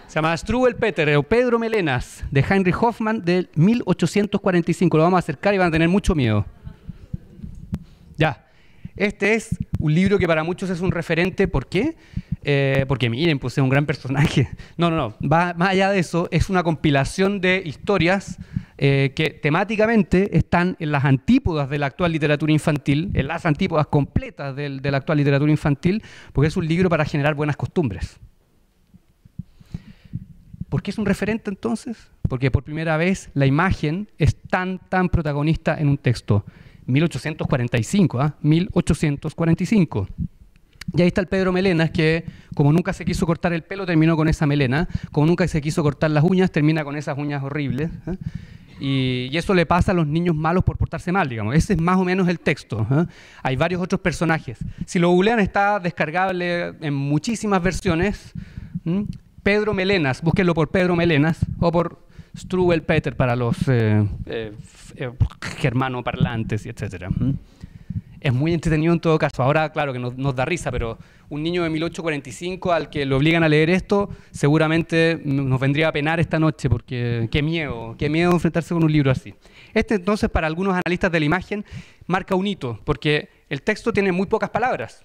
Se llama Struwwelpeter o Pedro Melenas, de Heinrich Hoffmann, de 1845. Lo vamos a acercar y van a tener mucho miedo. Ya, este es un libro que para muchos es un referente. ¿Por qué? Porque miren, pues es un gran personaje. No. Va más allá de eso, es una compilación de historias que temáticamente están en las antípodas de la actual literatura infantil, en las antípodas completas de la actual literatura infantil, porque es un libro para generar buenas costumbres. ¿Por qué es un referente entonces? Porque por primera vez la imagen es tan protagonista en un texto. 1845, 1845. Y ahí está el Pedro Melenas, que como nunca se quiso cortar el pelo, terminó con esa melena. Como nunca se quiso cortar las uñas, termina con esas uñas horribles. Y eso le pasa a los niños malos por portarse mal, digamos. Ese es más o menos el texto. Hay varios otros personajes. Si lo googlean, está descargable en muchísimas versiones. Pedro Melenas, búsquenlo por Pedro Melenas o por Struwwelpeter para los germanoparlantes, etc. Es muy entretenido en todo caso. Ahora, claro que nos da risa, pero un niño de 1845 al que le obligan a leer esto, seguramente nos vendría a penar esta noche, porque qué miedo enfrentarse con un libro así. Este entonces, para algunos analistas de la imagen, marca un hito, porque el texto tiene muy pocas palabras,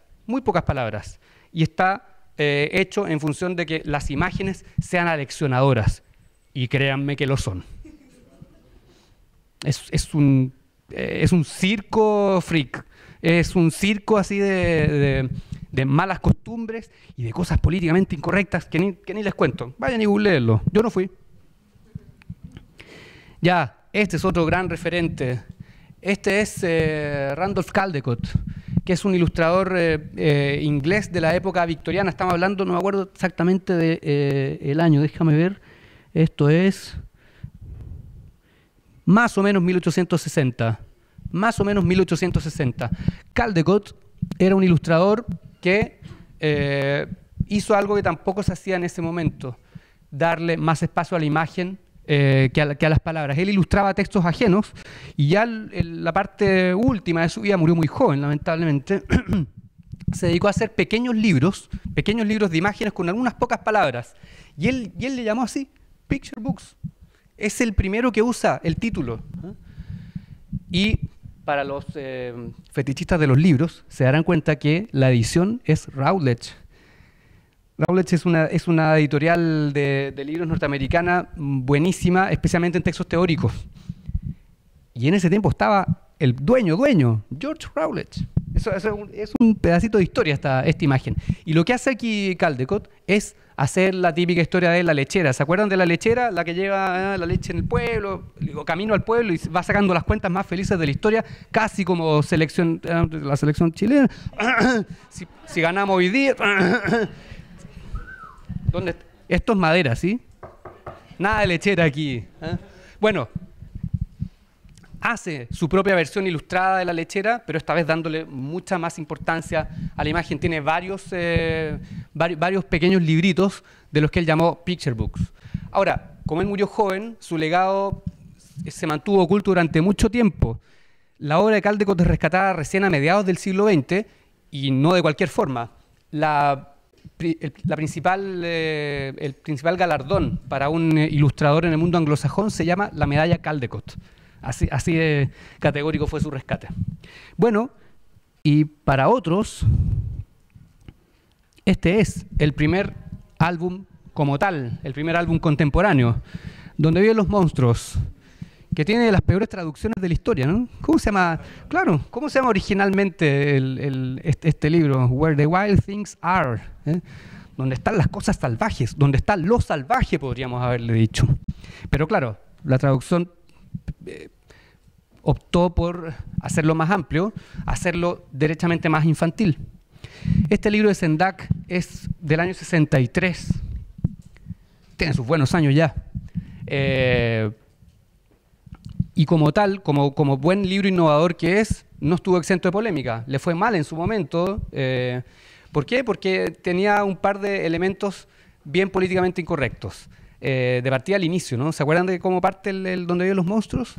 y está hecho en función de que las imágenes sean aleccionadoras, y créanme que lo son. Es un circo freak, es un circo así de malas costumbres y de cosas políticamente incorrectas que ni les cuento. Vayan y googleenlo, yo no fui. Ya, este es otro gran referente. Este es Randolph Caldecott, que es un ilustrador inglés de la época victoriana. Estamos hablando, no me acuerdo exactamente del año, déjame ver. Esto es más o menos 1860. Más o menos 1860. Caldecott era un ilustrador que hizo algo que tampoco se hacía en ese momento: darle más espacio a la imagen que a las palabras. Él ilustraba textos ajenos y ya en la parte última de su vida, murió muy joven, lamentablemente, se dedicó a hacer pequeños libros de imágenes con algunas pocas palabras. Y él le llamó así, Picture Books. Es el primero que usa el título. Y para los fetichistas de los libros, se darán cuenta que la edición es Routledge. Routledge es una editorial de libros norteamericana buenísima, especialmente en textos teóricos. Y en ese tiempo estaba el dueño, George Routledge. Es un pedacito de historia esta imagen. Y lo que hace aquí Caldecott es hacer la típica historia de la lechera. ¿Se acuerdan de la lechera? La que lleva la leche en el pueblo, o camino al pueblo y va sacando las cuentas más felices de la historia, casi como la selección chilena. si ganamos hoy día... Esto es madera, ¿sí? Nada de lechera aquí. Bueno, hace su propia versión ilustrada de la lechera, pero esta vez dándole mucha más importancia a la imagen. Tiene varios pequeños libritos de los que él llamó picture books. Ahora, como él murió joven, su legado se mantuvo oculto durante mucho tiempo. La obra de Caldecott es rescatada recién a mediados del siglo XX y no de cualquier forma. El principal galardón para un ilustrador en el mundo anglosajón se llama la medalla Caldecott. Así de categórico fue su rescate. Bueno, y para otros, este es el primer álbum como tal, el primer álbum contemporáneo, donde viven los monstruos, que tiene las peores traducciones de la historia, ¿no? ¿Cómo se llama? Claro, ¿cómo se llama originalmente este libro? Where the Wild Things Are, ¿eh? Donde están las cosas salvajes, donde está lo salvaje, podríamos haberle dicho. Pero claro, la traducción optó por hacerlo más amplio, hacerlo derechamente más infantil. Este libro de Sendak es del año 63, tiene sus buenos años ya. Y como tal, como buen libro innovador que es, no estuvo exento de polémica. Le fue mal en su momento. ¿Por qué? Porque tenía un par de elementos bien políticamente incorrectos. De partida al inicio, ¿no? ¿Se acuerdan de cómo parte donde viven los monstruos?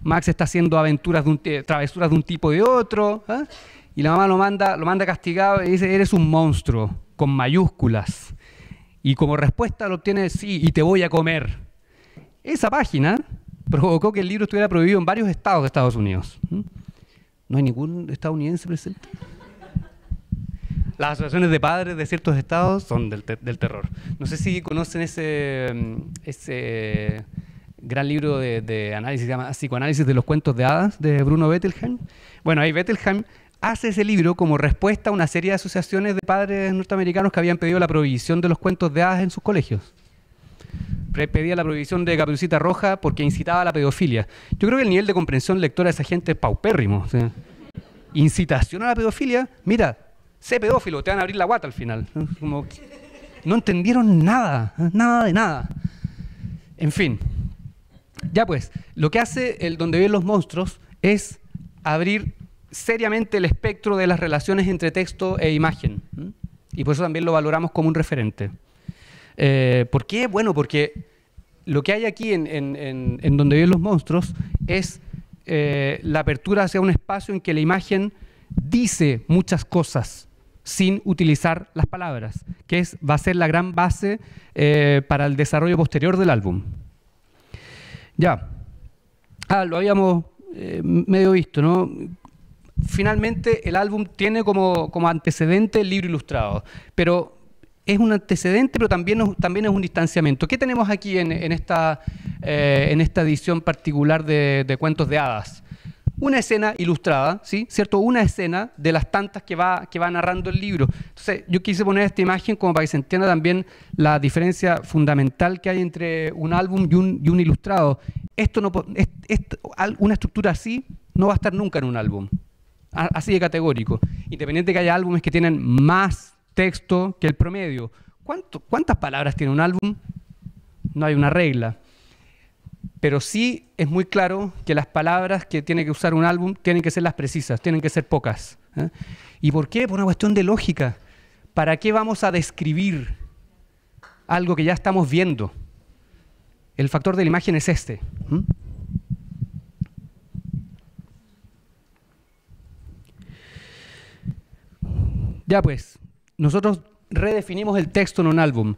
Max está haciendo travesuras de un tipo y de otro, y la mamá lo manda castigado y dice: eres un monstruo, con mayúsculas. Y como respuesta lo obtiene: sí, y te voy a comer. Esa página provocó que el libro estuviera prohibido en varios estados de Estados Unidos. ¿No hay ningún estadounidense presente? Las asociaciones de padres de ciertos estados son del terror. No sé si conocen ese gran libro de análisis, se llama Psicoanálisis de los cuentos de hadas, de Bruno Bettelheim. Bueno, ahí Bettelheim hace ese libro como respuesta a una serie de asociaciones de padres norteamericanos que habían pedido la prohibición de los cuentos de hadas en sus colegios. Pedía la prohibición de Caperucita Roja porque incitaba a la pedofilia. Yo creo que el nivel de comprensión lectora de esa gente es paupérrimo. O sea, incitación a la pedofilia, mira, sé pedófilo, te van a abrir la guata al final. Como, no entendieron nada, nada de nada. En fin, ya pues, lo que hace el Donde viven los monstruos es abrir seriamente el espectro de las relaciones entre texto e imagen. Y por eso también lo valoramos como un referente. ¿Por qué? Bueno, porque lo que hay aquí en Donde viven los monstruos es la apertura hacia un espacio en que la imagen dice muchas cosas sin utilizar las palabras, que va a ser la gran base para el desarrollo posterior del álbum. Ya, lo habíamos medio visto, ¿no? Finalmente el álbum tiene como antecedente el libro ilustrado, pero es un antecedente, pero también es un distanciamiento. ¿Qué tenemos aquí en esta edición particular de Cuentos de Hadas? Una escena ilustrada, ¿sí? ¿Cierto? Una escena de las tantas que va narrando el libro. Entonces, yo quise poner esta imagen como para que se entienda también la diferencia fundamental que hay entre un álbum y un ilustrado. Una estructura así no va a estar nunca en un álbum. Así de categórico. Independiente de que haya álbumes que tienen más texto que el promedio. ¿Cuántas palabras tiene un álbum? No hay una regla. Pero sí es muy claro que las palabras que tiene que usar un álbum tienen que ser las precisas, tienen que ser pocas. ¿Y por qué? Por una cuestión de lógica. ¿Para qué vamos a describir algo que ya estamos viendo? El factor de la imagen es este. Ya pues, nosotros redefinimos el texto en un álbum.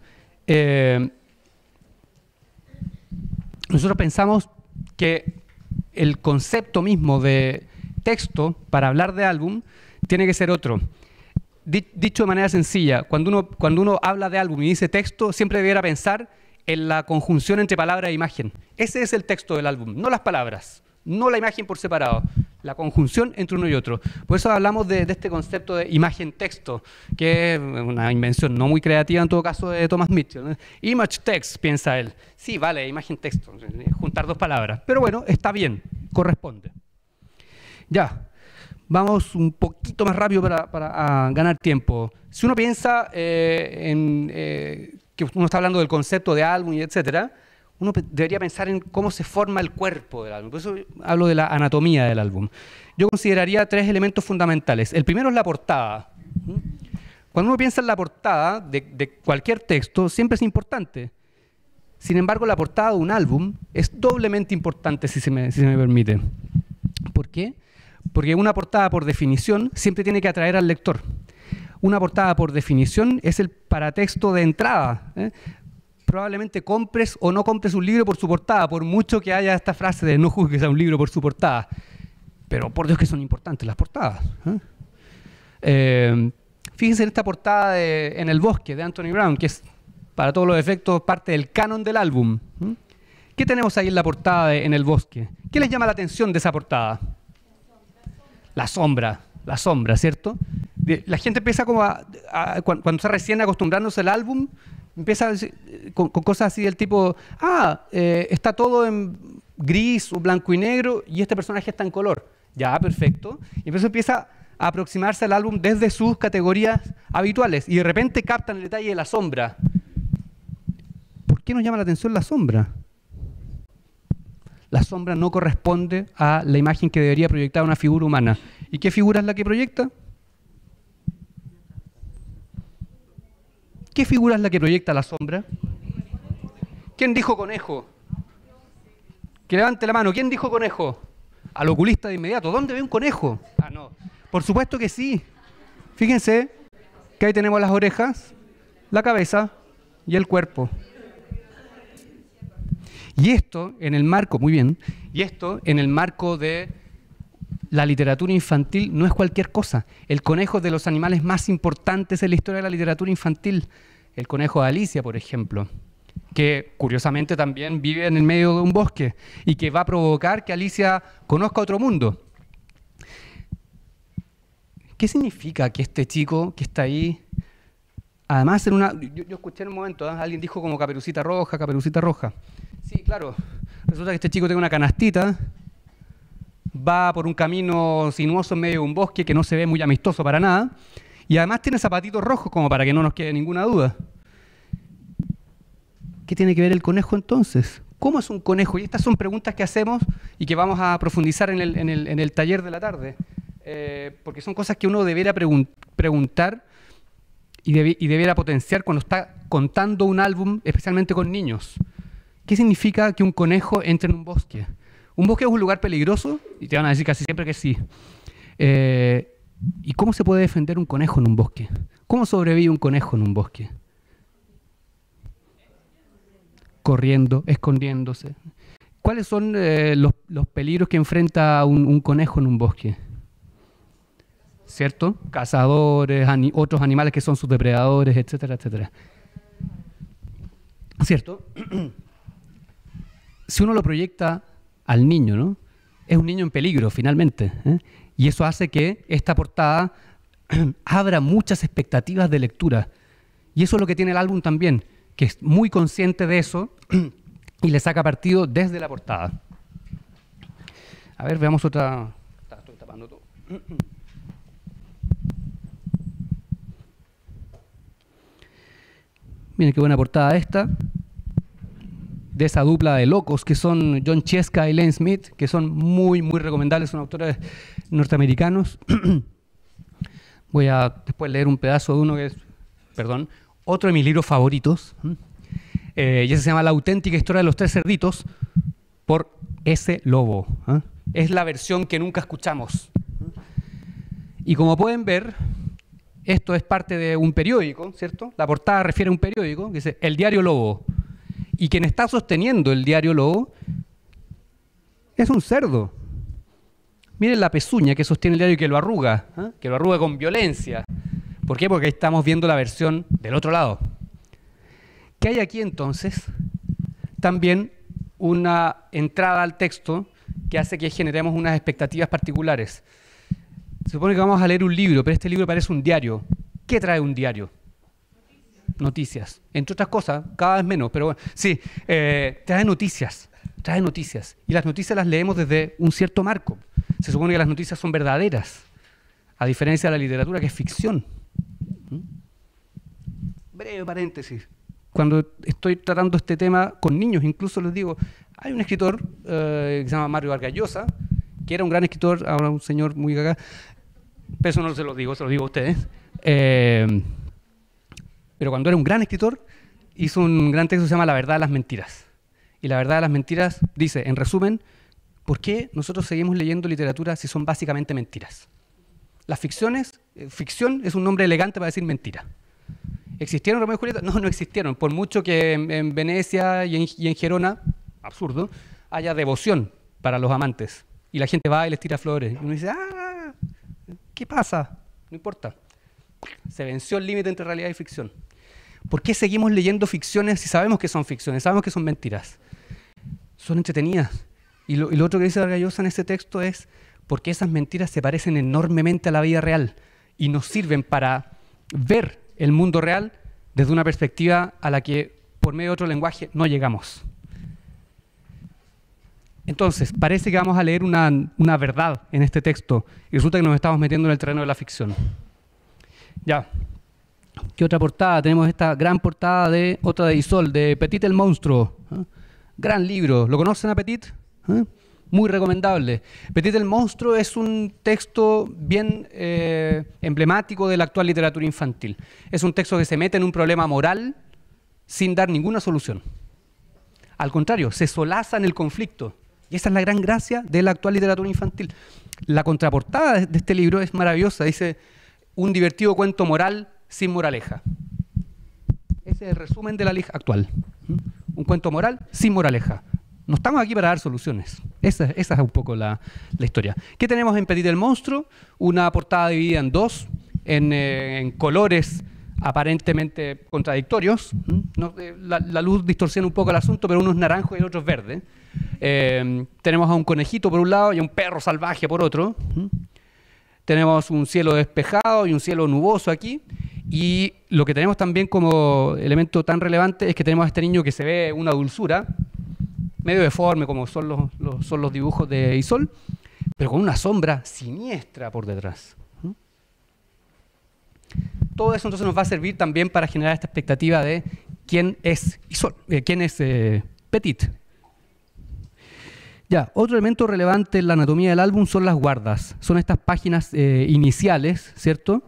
Nosotros pensamos que el concepto mismo de texto para hablar de álbum tiene que ser otro. Dicho de manera sencilla, cuando uno habla de álbum y dice texto, siempre debiera pensar en la conjunción entre palabra e imagen. Ese es el texto del álbum, no las palabras, no la imagen por separado. la conjunción entre uno y otro. Por eso hablamos de este concepto de imagen-texto, que es una invención no muy creativa en todo caso de Thomas Mitchell, ¿no? Image-text, piensa él. Sí, vale, imagen-texto, juntar dos palabras. Pero bueno, está bien, corresponde. Ya, vamos un poquito más rápido para ganar tiempo. Si uno piensa que uno está hablando del concepto de álbum y etcétera, uno debería pensar en cómo se forma el cuerpo del álbum. Por eso hablo de la anatomía del álbum. Yo consideraría tres elementos fundamentales. El primero es la portada. Cuando uno piensa en la portada de cualquier texto, siempre es importante. Sin embargo, la portada de un álbum es doblemente importante, si se me permite. ¿Por qué? Porque una portada, por definición, siempre tiene que atraer al lector. Una portada, por definición, es el paratexto de entrada. Probablemente compres o no compres un libro por su portada, por mucho que haya esta frase de no juzgues a un libro por su portada. Pero por Dios que son importantes las portadas. Fíjense en esta portada En el bosque, de Anthony Brown, que es, para todos los efectos, parte del canon del álbum. ¿Qué tenemos ahí en la portada de En el bosque? ¿Qué les llama la atención de esa portada? La sombra, ¿cierto? La gente empieza como cuando está recién acostumbrándose al álbum, empieza con cosas así del tipo, está todo en gris o blanco y negro y este personaje está en color. Ya, perfecto. Y entonces empieza a aproximarse al álbum desde sus categorías habituales y de repente captan el detalle de la sombra. ¿Por qué nos llama la atención la sombra? La sombra no corresponde a la imagen que debería proyectar una figura humana. ¿Y qué figura es la que proyecta? ¿Qué figura es la que proyecta la sombra? ¿Quién dijo conejo? Que levante la mano. ¿Quién dijo conejo? Al oculista de inmediato. ¿Dónde ve un conejo? No. Por supuesto que sí. Fíjense que ahí tenemos las orejas, la cabeza y el cuerpo. Y esto en el marco, muy bien, y esto en el marco de la literatura infantil no es cualquier cosa. El conejo es de los animales más importantes en la historia de la literatura infantil. El conejo de Alicia, por ejemplo, que curiosamente también vive en el medio de un bosque y que va a provocar que Alicia conozca otro mundo. ¿Qué significa que este chico que está ahí, además yo escuché en un momento, alguien dijo como Caperucita Roja, Caperucita Roja. Sí, claro, resulta que este chico tiene una canastita, va por un camino sinuoso en medio de un bosque que no se ve muy amistoso para nada, y además tiene zapatitos rojos como para que no nos quede ninguna duda. ¿Qué tiene que ver el conejo entonces? ¿Cómo es un conejo? Y estas son preguntas que hacemos y que vamos a profundizar en el taller de la tarde, porque son cosas que uno debiera preguntar y debiera potenciar cuando está contando un álbum, especialmente con niños. ¿Qué significa que un conejo entre en un bosque? ¿Un bosque es un lugar peligroso? Y te van a decir casi siempre que sí. ¿Y cómo se puede defender un conejo en un bosque? ¿Cómo sobrevive un conejo en un bosque? Corriendo, escondiéndose. ¿Cuáles son los peligros que enfrenta un conejo en un bosque? ¿Cierto? Cazadores, otros animales que son sus depredadores, etcétera, etcétera. ¿Cierto? Si uno lo proyecta al niño, ¿no? Es un niño en peligro, finalmente. Y eso hace que esta portada abra muchas expectativas de lectura. Y eso es lo que tiene el álbum también, que es muy consciente de eso y le saca partido desde la portada. A ver, veamos otra. Estoy tapando todo. Miren qué buena portada esta. De esa dupla de locos que son John Cheska y Lane Smith, que son muy, muy recomendables, son autores norteamericanos. Voy a después leer un pedazo de uno que es, otro de mis libros favoritos, y ese se llama La auténtica historia de los tres cerditos, por S. Lobo. Es la versión que nunca escuchamos. Y como pueden ver, esto es parte de un periódico, ¿cierto? La portada refiere a un periódico que dice El Diario Lobo. Y quien está sosteniendo el Diario Lobo es un cerdo. Miren la pezuña que sostiene el diario y que lo arruga con violencia. ¿Por qué? Porque ahí estamos viendo la versión del otro lado. ¿Qué hay aquí entonces? También una entrada al texto que hace que generemos unas expectativas particulares. Se supone que vamos a leer un libro, pero este libro parece un diario. ¿Qué trae un diario? Noticias. Entre otras cosas, cada vez menos, pero bueno, sí, trae noticias. Trae noticias. Y las noticias las leemos desde un cierto marco. Se supone que las noticias son verdaderas, a diferencia de la literatura, que es ficción. Breve paréntesis. Cuando estoy tratando este tema con niños, incluso les digo, hay un escritor que se llama Mario Vargas Llosa, que era un gran escritor, ahora un señor muy cagá, pero eso no se lo digo a ustedes. Pero cuando era un gran escritor, hizo un gran texto que se llama La verdad de las mentiras. Y la verdad de las mentiras dice, en resumen, ¿por qué nosotros seguimos leyendo literatura si son básicamente mentiras? Las ficciones, ficción es un nombre elegante para decir mentira. ¿Existieron Romeo y Julieta? No, no existieron. Por mucho que en Venecia y en Gerona, absurdo, haya devoción para los amantes. Y la gente va y les tira flores. Y uno dice, ¡ah! ¿Qué pasa? No importa. Se venció el límite entre realidad y ficción. ¿Por qué seguimos leyendo ficciones si sabemos que son ficciones, sabemos que son mentiras? Son entretenidas. Y lo otro que dice Vargas Llosa en ese texto es porque esas mentiras se parecen enormemente a la vida real y nos sirven para ver el mundo real desde una perspectiva a la que por medio de otro lenguaje no llegamos. Entonces, parece que vamos a leer una verdad en este texto y resulta que nos estamos metiendo en el terreno de la ficción. Ya. ¿Qué otra portada? Tenemos esta gran portada de otra de Isol, de Petit el Monstruo. Gran libro. ¿Lo conocen a Petit? Muy recomendable. Petit el Monstruo es un texto bien emblemático de la actual literatura infantil. Es un texto que se mete en un problema moral sin dar ninguna solución. Al contrario, se solaza en el conflicto. Y esa es la gran gracia de la actual literatura infantil. La contraportada de este libro es maravillosa. Dice, un divertido cuento moral sin moraleja. Ese es el resumen de la ley actual. Un cuento moral sin moraleja. No estamos aquí para dar soluciones. Esa es un poco la historia. ¿Qué tenemos en Petit el Monstruo? Una portada dividida en dos, en colores aparentemente contradictorios. No, la luz distorsiona un poco el asunto, pero uno es naranjo y el otro es verde. Tenemos a un conejito por un lado y a un perro salvaje por otro. Tenemos un cielo despejado y un cielo nuboso aquí. Y lo que tenemos también como elemento tan relevante es que tenemos a este niño que se ve una dulzura, medio deforme como son los dibujos de Isol, pero con una sombra siniestra por detrás. Todo eso entonces nos va a servir también para generar esta expectativa de quién es Isol, quién es Petit. Ya, otro elemento relevante en la anatomía del álbum son las guardas. Son estas páginas iniciales, ¿cierto?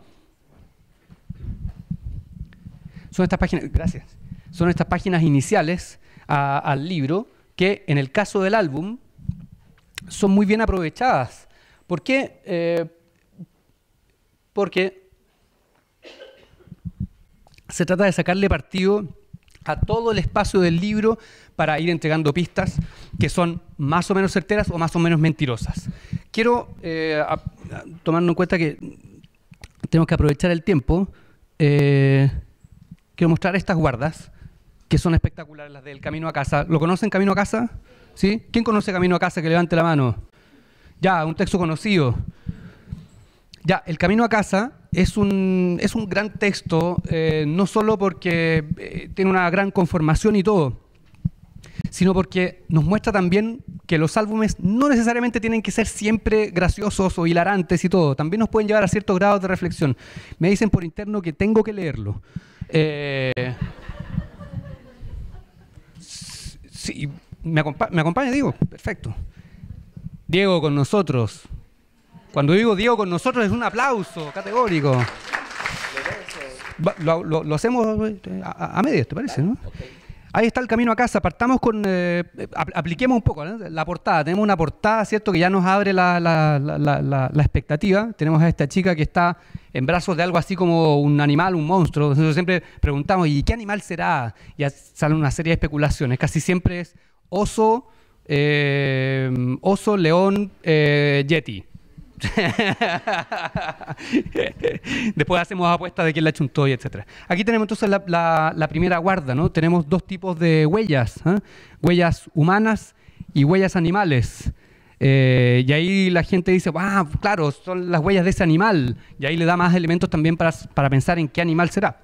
Son estas páginas, gracias. Son estas páginas iniciales al libro que en el caso del álbum son muy bien aprovechadas. ¿Por qué? Porque se trata de sacarle partido a todo el espacio del libro para ir entregando pistas que son más o menos certeras o más o menos mentirosas. Quiero, tomando en cuenta que tenemos que aprovechar el tiempo, quiero mostrar estas guardas que son espectaculares, las del Camino a Casa. ¿Lo conocen, Camino a Casa? ¿Sí? ¿Quién conoce Camino a Casa? Que levante la mano. Ya, un texto conocido. Ya, el Camino a Casa es un gran texto, no solo porque tiene una gran conformación y todo, sino porque nos muestra también que los álbumes no necesariamente tienen que ser siempre graciosos o hilarantes y todo, también nos pueden llevar a ciertos grados de reflexión. Me dicen por interno que tengo que leerlo. Sí, ¿me acompaña Diego? Perfecto. Diego con nosotros. Cuando digo Diego con nosotros es un aplauso categórico. Lo hacemos a medias, ¿te parece? ¿No? Okay. Ahí está el Camino a Casa. Partamos con... apliquemos un poco, ¿no? La portada. Tenemos una portada, ¿cierto?, que ya nos abre la expectativa. Tenemos a esta chica que está en brazos de algo así como un animal, un monstruo. Nosotros siempre preguntamos, ¿y qué animal será? Y ya salen una serie de especulaciones. Casi siempre es oso, león, yeti. Después hacemos apuestas de quién la chuntó y etc. Aquí tenemos entonces la primera guarda, ¿no? Tenemos dos tipos de huellas, ¿eh? Huellas humanas y huellas animales. Y ahí la gente dice, ah, claro, son las huellas de ese animal. Y ahí le da más elementos también para pensar en qué animal será.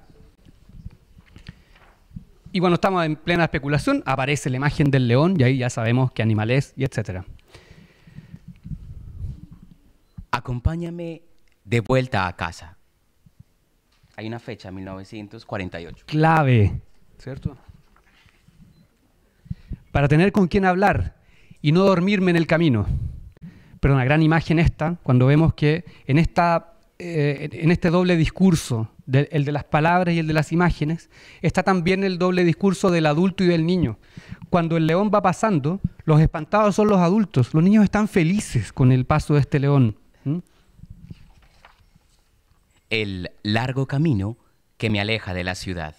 Y cuando estamos en plena especulación, aparece la imagen del león y ahí ya sabemos qué animal es, y etcétera. Acompáñame de vuelta a casa. Hay una fecha, 1948. Clave, ¿cierto? Para tener con quién hablar y no dormirme en el camino. Pero una gran imagen esta, cuando vemos que en este doble discurso, el de las palabras y el de las imágenes, está también el doble discurso del adulto y del niño. Cuando el león va pasando, los espantados son los adultos. Los niños están felices con el paso de este león. El largo camino que me aleja de la ciudad.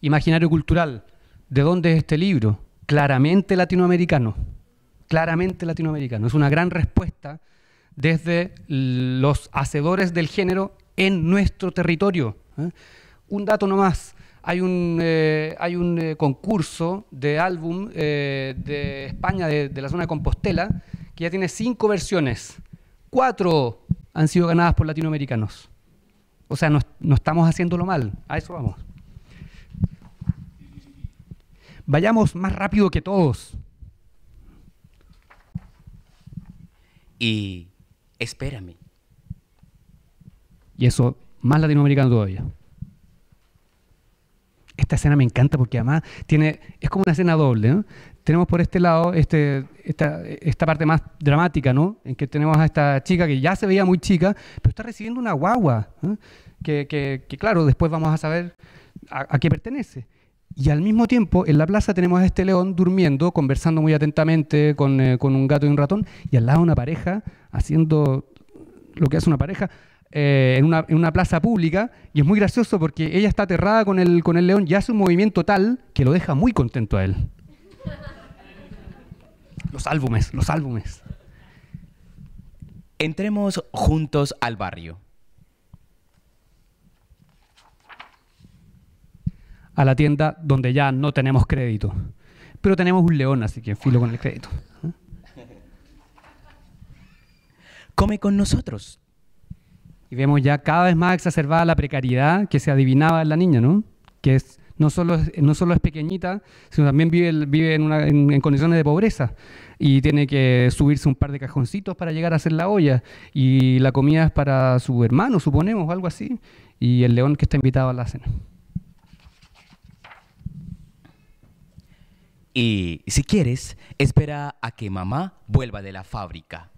Imaginario cultural. ¿De dónde es este libro? Claramente latinoamericano. Claramente latinoamericano. Es una gran respuesta desde los hacedores del género en nuestro territorio. Un dato nomás. Hay un concurso de álbum de España, de la zona de Compostela, que ya tiene 5 versiones. 4 han sido ganadas por latinoamericanos. O sea, no estamos haciéndolo mal. A eso vamos. Vayamos más rápido que todos. Y espérame. Y eso, más latinoamericano todavía. Esta escena me encanta porque además es como una escena doble, ¿no? Tenemos por este lado esta parte más dramática, ¿no? En que tenemos a esta chica que ya se veía muy chica, pero está recibiendo una guagua, ¿no? Que claro, después vamos a saber a qué pertenece. Y al mismo tiempo, en la plaza tenemos a este león durmiendo, conversando muy atentamente con un gato y un ratón, y al lado una pareja haciendo lo que hace una pareja en una plaza pública, y es muy gracioso porque ella está aterrada con el león y hace un movimiento tal que lo deja muy contento a él. Los álbumes. Entremos juntos al barrio. A la tienda donde ya no tenemos crédito. Pero tenemos un león, así que filo con el crédito. Come con nosotros. Y vemos ya cada vez más exacerbada la precariedad que se adivinaba en la niña, ¿no? Que no solo es pequeñita, sino también vive en condiciones de pobreza. Y tiene que subirse un par de cajoncitos para llegar a hacer la olla. Y la comida es para su hermano, suponemos, o algo así. Y el león que está invitado a la cena. Y si quieres, espera a que mamá vuelva de la fábrica.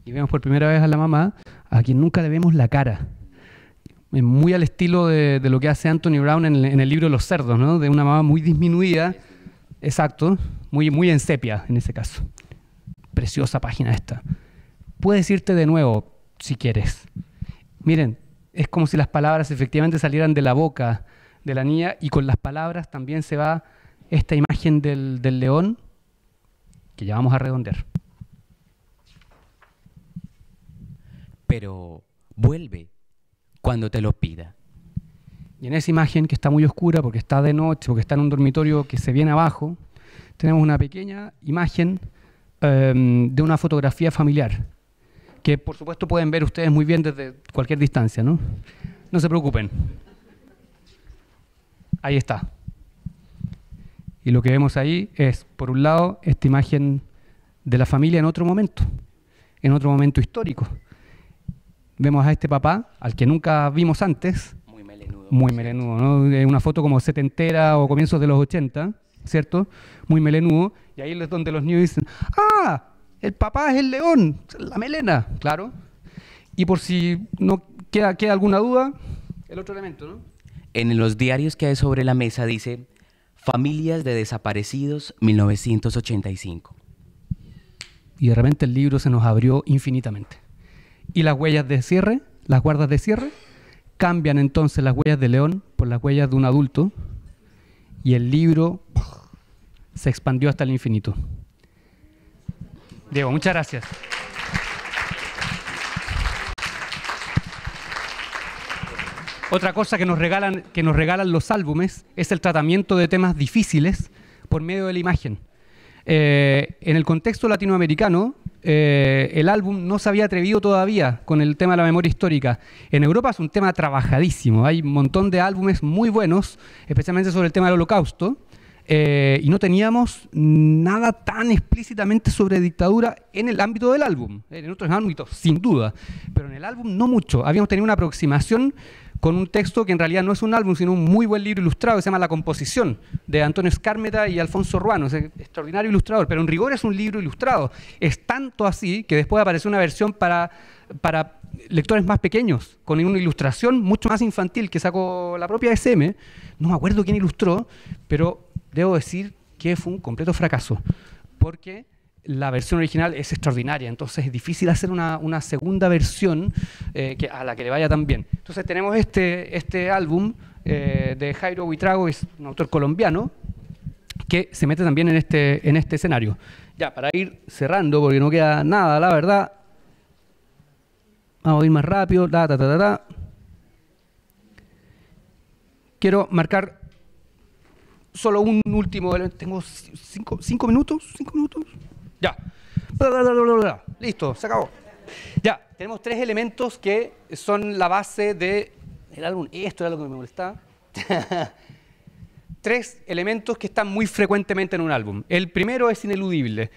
Y vemos por primera vez a la mamá, a quien nunca le vemos la cara. Muy al estilo de lo que hace Anthony Brown en el libro Los cerdos, ¿no? De una mamá muy disminuida, exacto, muy en sepia en ese caso. Preciosa página esta. Puedes irte de nuevo, si quieres. Miren, es como si las palabras efectivamente salieran de la boca de la niña, y con las palabras también se va esta imagen del león, que ya vamos a redondear. Pero vuelve cuando te lo pida. Y en esa imagen, que está muy oscura porque está de noche, porque está en un dormitorio que se viene abajo, tenemos una pequeña imagen de una fotografía familiar, que por supuesto pueden ver ustedes muy bien desde cualquier distancia, ¿no? No se preocupen. Ahí está. Y lo que vemos ahí es, por un lado, esta imagen de la familia en otro momento histórico. Vemos a este papá, al que nunca vimos antes. Muy melenudo, ¿no? Una foto como setentera o comienzos de los 80, ¿cierto? Muy melenudo. Y ahí es donde los niños dicen, ¡ah! El papá es el león, la melena, claro. Y por si no queda alguna duda, el otro elemento, ¿no? En los diarios que hay sobre la mesa dice, Familias de desaparecidos, 1985. Y de repente el libro se nos abrió infinitamente. Y las huellas de cierre, las guardas de cierre, cambian entonces las huellas de león por las huellas de un adulto, y el libro se expandió hasta el infinito. Diego, muchas gracias. Otra cosa que nos regalan los álbumes es el tratamiento de temas difíciles por medio de la imagen. En el contexto latinoamericano, el álbum no se había atrevido todavía con el tema de la memoria histórica. En Europa es un tema trabajadísimo, hay un montón de álbumes muy buenos, especialmente sobre el tema del Holocausto, y no teníamos nada tan explícitamente sobre dictadura en el ámbito del álbum. En otros ámbitos, sin duda, pero en el álbum no mucho. Habíamos tenido una aproximación con un texto que en realidad no es un álbum, sino un muy buen libro ilustrado que se llama La Composición, de Antonio Skármeta y Alfonso Ruano. Es un extraordinario ilustrador, pero en rigor es un libro ilustrado. Es tanto así que después apareció una versión para lectores más pequeños, con una ilustración mucho más infantil que sacó la propia SM. No me acuerdo quién ilustró, pero debo decir que fue un completo fracaso, porque la versión original es extraordinaria, entonces es difícil hacer una segunda versión a la que le vaya tan bien. Entonces tenemos este álbum de Jairo Buitrago, es un autor colombiano, que se mete también en este escenario. Ya, para ir cerrando, porque no queda nada, la verdad, vamos a ir más rápido. Quiero marcar solo un último elemento. Tengo 5 minutos. Ya. Listo, se acabó. Ya, tenemos 3 elementos que son la base del álbum. Esto era lo que me molestaba. 3 elementos que están muy frecuentemente en un álbum. El primero es ineludible,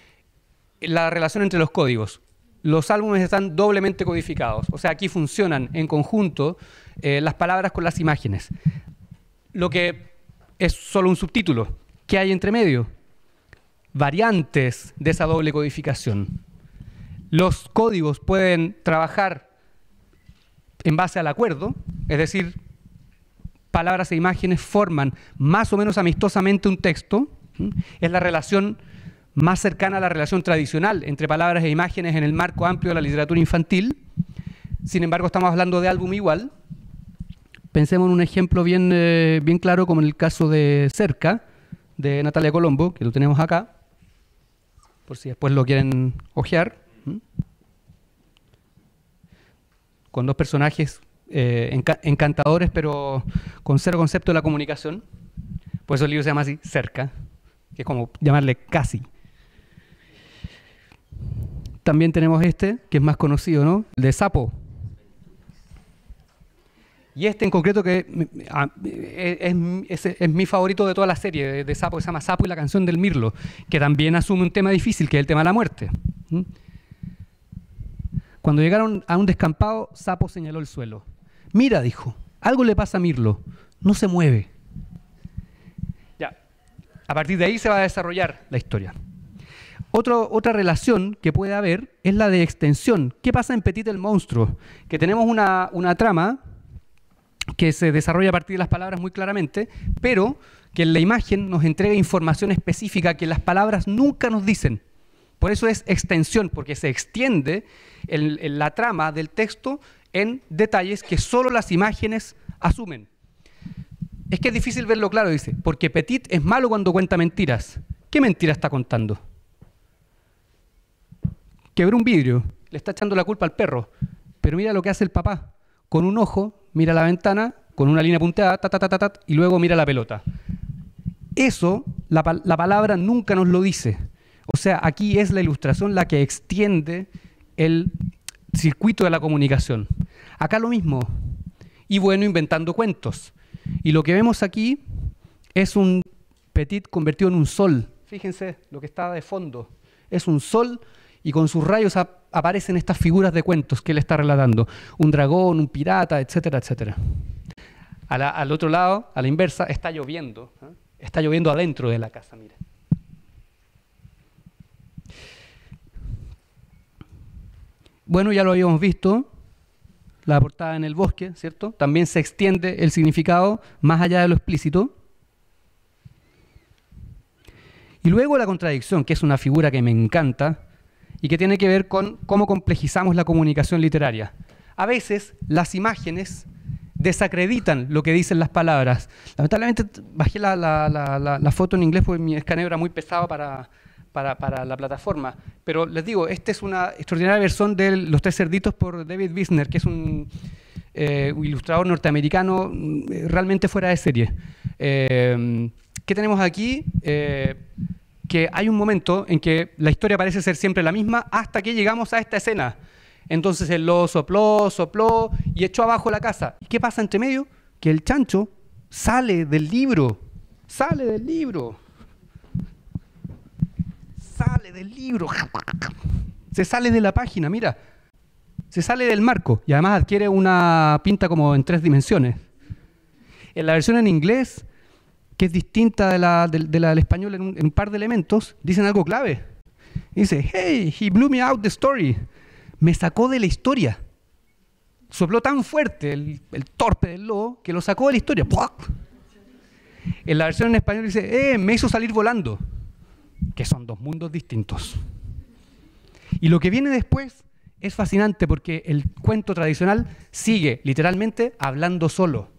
la relación entre los códigos. Los álbumes están doblemente codificados. O sea, aquí funcionan en conjunto las palabras con las imágenes. Lo que es solo un subtítulo. ¿Qué hay entre medio? Variantes de esa doble codificación. Los códigos pueden trabajar en base al acuerdo, es decir, palabras e imágenes forman más o menos amistosamente un texto. Es la relación más cercana a la relación tradicional entre palabras e imágenes en el marco amplio de la literatura infantil. Sin embargo, estamos hablando de álbum igual. Pensemos en un ejemplo bien claro, como en el caso de Cerca, de Natalia Colombo, que lo tenemos acá, por si después lo quieren hojear, con 2 personajes encantadores, pero con cero concepto de la comunicación. Por eso el libro se llama así, Cerca, que es como llamarle casi. También tenemos que es más conocido, ¿no? El de Sapo. Y en concreto, que es mi favorito de toda la serie de Sapo, que se llama Sapo y la canción del Mirlo, que también asume un tema difícil, que es el tema de la muerte. Cuando llegaron a un descampado, Sapo señaló el suelo. Mira, dijo, algo le pasa a Mirlo, no se mueve. Ya, a partir de ahí se va a desarrollar la historia. Otra relación que puede haber es la de extensión. ¿Qué pasa en Petit el monstruo? Que tenemos una trama que se desarrolla a partir de las palabras muy claramente, pero que en la imagen nos entrega información específica que las palabras nunca nos dicen. Por eso es extensión, porque se extiende la trama del texto en detalles que solo las imágenes asumen. Es que es difícil verlo claro, dice, porque Petit es malo cuando cuenta mentiras. ¿Qué mentira está contando? Quebró un vidrio, le está echando la culpa al perro, pero mira lo que hace el papá. Con un ojo mira la ventana, con una línea punteada, y luego mira la pelota. Eso, la palabra nunca nos lo dice. O sea, aquí es la ilustración la que extiende el circuito de la comunicación. Acá lo mismo. Y bueno, inventando cuentos. Y lo que vemos aquí es un Petit convertido en un sol. Fíjense lo que está de fondo. Es un sol y con sus rayos aparecen estas figuras de cuentos que él está relatando. Un dragón, un pirata, etcétera, etcétera. Al otro lado, a la inversa, está lloviendo. Está lloviendo adentro de la casa, mira. Bueno, ya lo habíamos visto, la portada en el bosque, ¿cierto? También se extiende el significado más allá de lo explícito. Y luego la contradicción, que es una figura que me encanta y que tiene que ver con cómo complejizamos la comunicación literaria. A veces las imágenes desacreditan lo que dicen las palabras. Lamentablemente bajé la foto en inglés porque mi escaneo era muy pesado para la plataforma. Pero les digo, esta es una extraordinaria versión de Los Tres Cerditos por David Wisner, que es un ilustrador norteamericano realmente fuera de serie. ¿Qué tenemos aquí? que hay un momento en que la historia parece ser siempre la misma hasta que llegamos a esta escena. Entonces el lobo sopló, sopló y echó abajo la casa. ¿Y qué pasa entre medio? Que el chancho sale del libro. Sale del libro. Sale del libro. Se sale de la página, mira. Se sale del marco y además adquiere una pinta como en 3 dimensiones. En la versión en inglés, que es distinta del español en un par de elementos, dicen algo clave. Dice, hey, he blew me out the story. Me sacó de la historia. Sopló tan fuerte el torpe del lobo que lo sacó de la historia. ¡Puah! En la versión en español dice, me hizo salir volando. Que son 2 mundos distintos. Y lo que viene después es fascinante porque el cuento tradicional sigue literalmente hablando solo.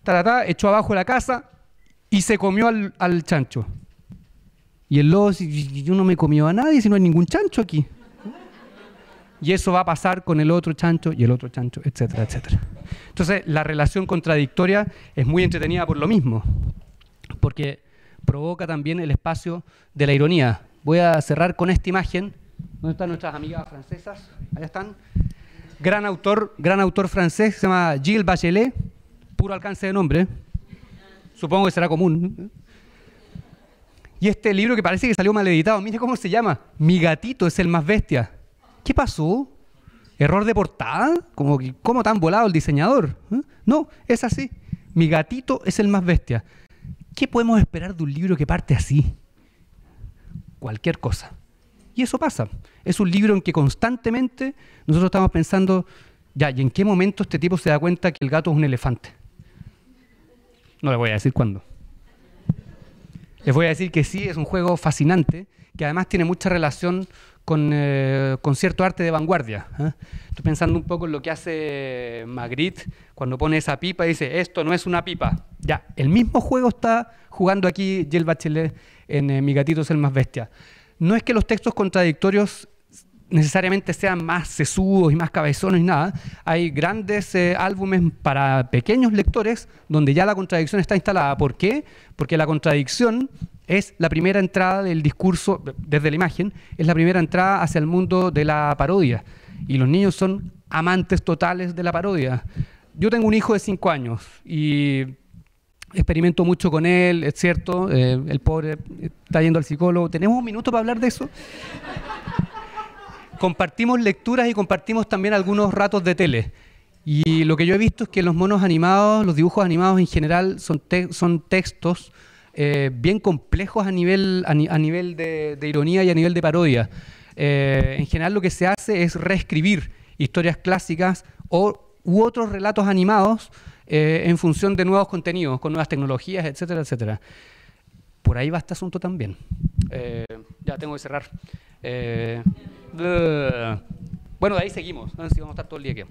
Taratá, echó abajo la casa y se comió al chancho. Y el lobo dice, yo no me comió a nadie si no hay ningún chancho aquí. Y eso va a pasar con el otro chancho y el otro chancho, etcétera, etcétera. Entonces, la relación contradictoria es muy entretenida por lo mismo, porque provoca también el espacio de la ironía. Voy a cerrar con esta imagen. ¿Dónde están nuestras amigas francesas? Allá están. Gran autor francés, se llama Gilles Bachelet, puro alcance de nombre. Supongo que será común. Y este libro que parece que salió mal editado, mire cómo se llama. Mi gatito es el más bestia. ¿Qué pasó? ¿Error de portada? ¿Cómo tan volado el diseñador? No, es así. Mi gatito es el más bestia. ¿Qué podemos esperar de un libro que parte así? Cualquier cosa. Y eso pasa. Es un libro en que constantemente nosotros estamos pensando, ya, ¿y en qué momento este tipo se da cuenta que el gato es un elefante? No le voy a decir cuándo. Les voy a decir que sí, es un juego fascinante, que además tiene mucha relación con cierto arte de vanguardia. Estoy pensando un poco en lo que hace Magritte cuando pone esa pipa y dice, esto no es una pipa. Ya, el mismo juego está jugando aquí Gilles Bachelet en Mi gatito es el más bestia. No es que los textos contradictorios necesariamente sean más sesudos y más cabezones y nada. Hay grandes álbumes para pequeños lectores donde ya la contradicción está instalada. ¿Por qué? Porque la contradicción es la primera entrada del discurso, desde la imagen, es la primera entrada hacia el mundo de la parodia. Y los niños son amantes totales de la parodia. Yo tengo un hijo de 5 años y experimento mucho con él, es cierto, el pobre está yendo al psicólogo. ¿Tenemos un minuto para hablar de eso? Compartimos lecturas y compartimos también algunos ratos de tele. Y lo que yo he visto es que los monos animados, los dibujos animados en general son textos bien complejos a nivel de ironía y a nivel de parodia. En general lo que se hace es reescribir historias clásicas u otros relatos animados en función de nuevos contenidos, con nuevas tecnologías, etcétera, etcétera. Por ahí va este asunto también. Ya tengo que cerrar. Bueno, de ahí seguimos. No sé si vamos a estar todo el día aquí.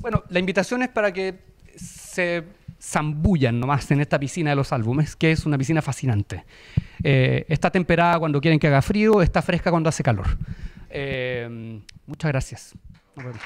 Bueno, la invitación es para que se zambullan nomás en esta piscina de los álbumes, que es una piscina fascinante. Está temperada cuando quieren que haga frío, está fresca cuando hace calor. Muchas gracias. Nos vemos.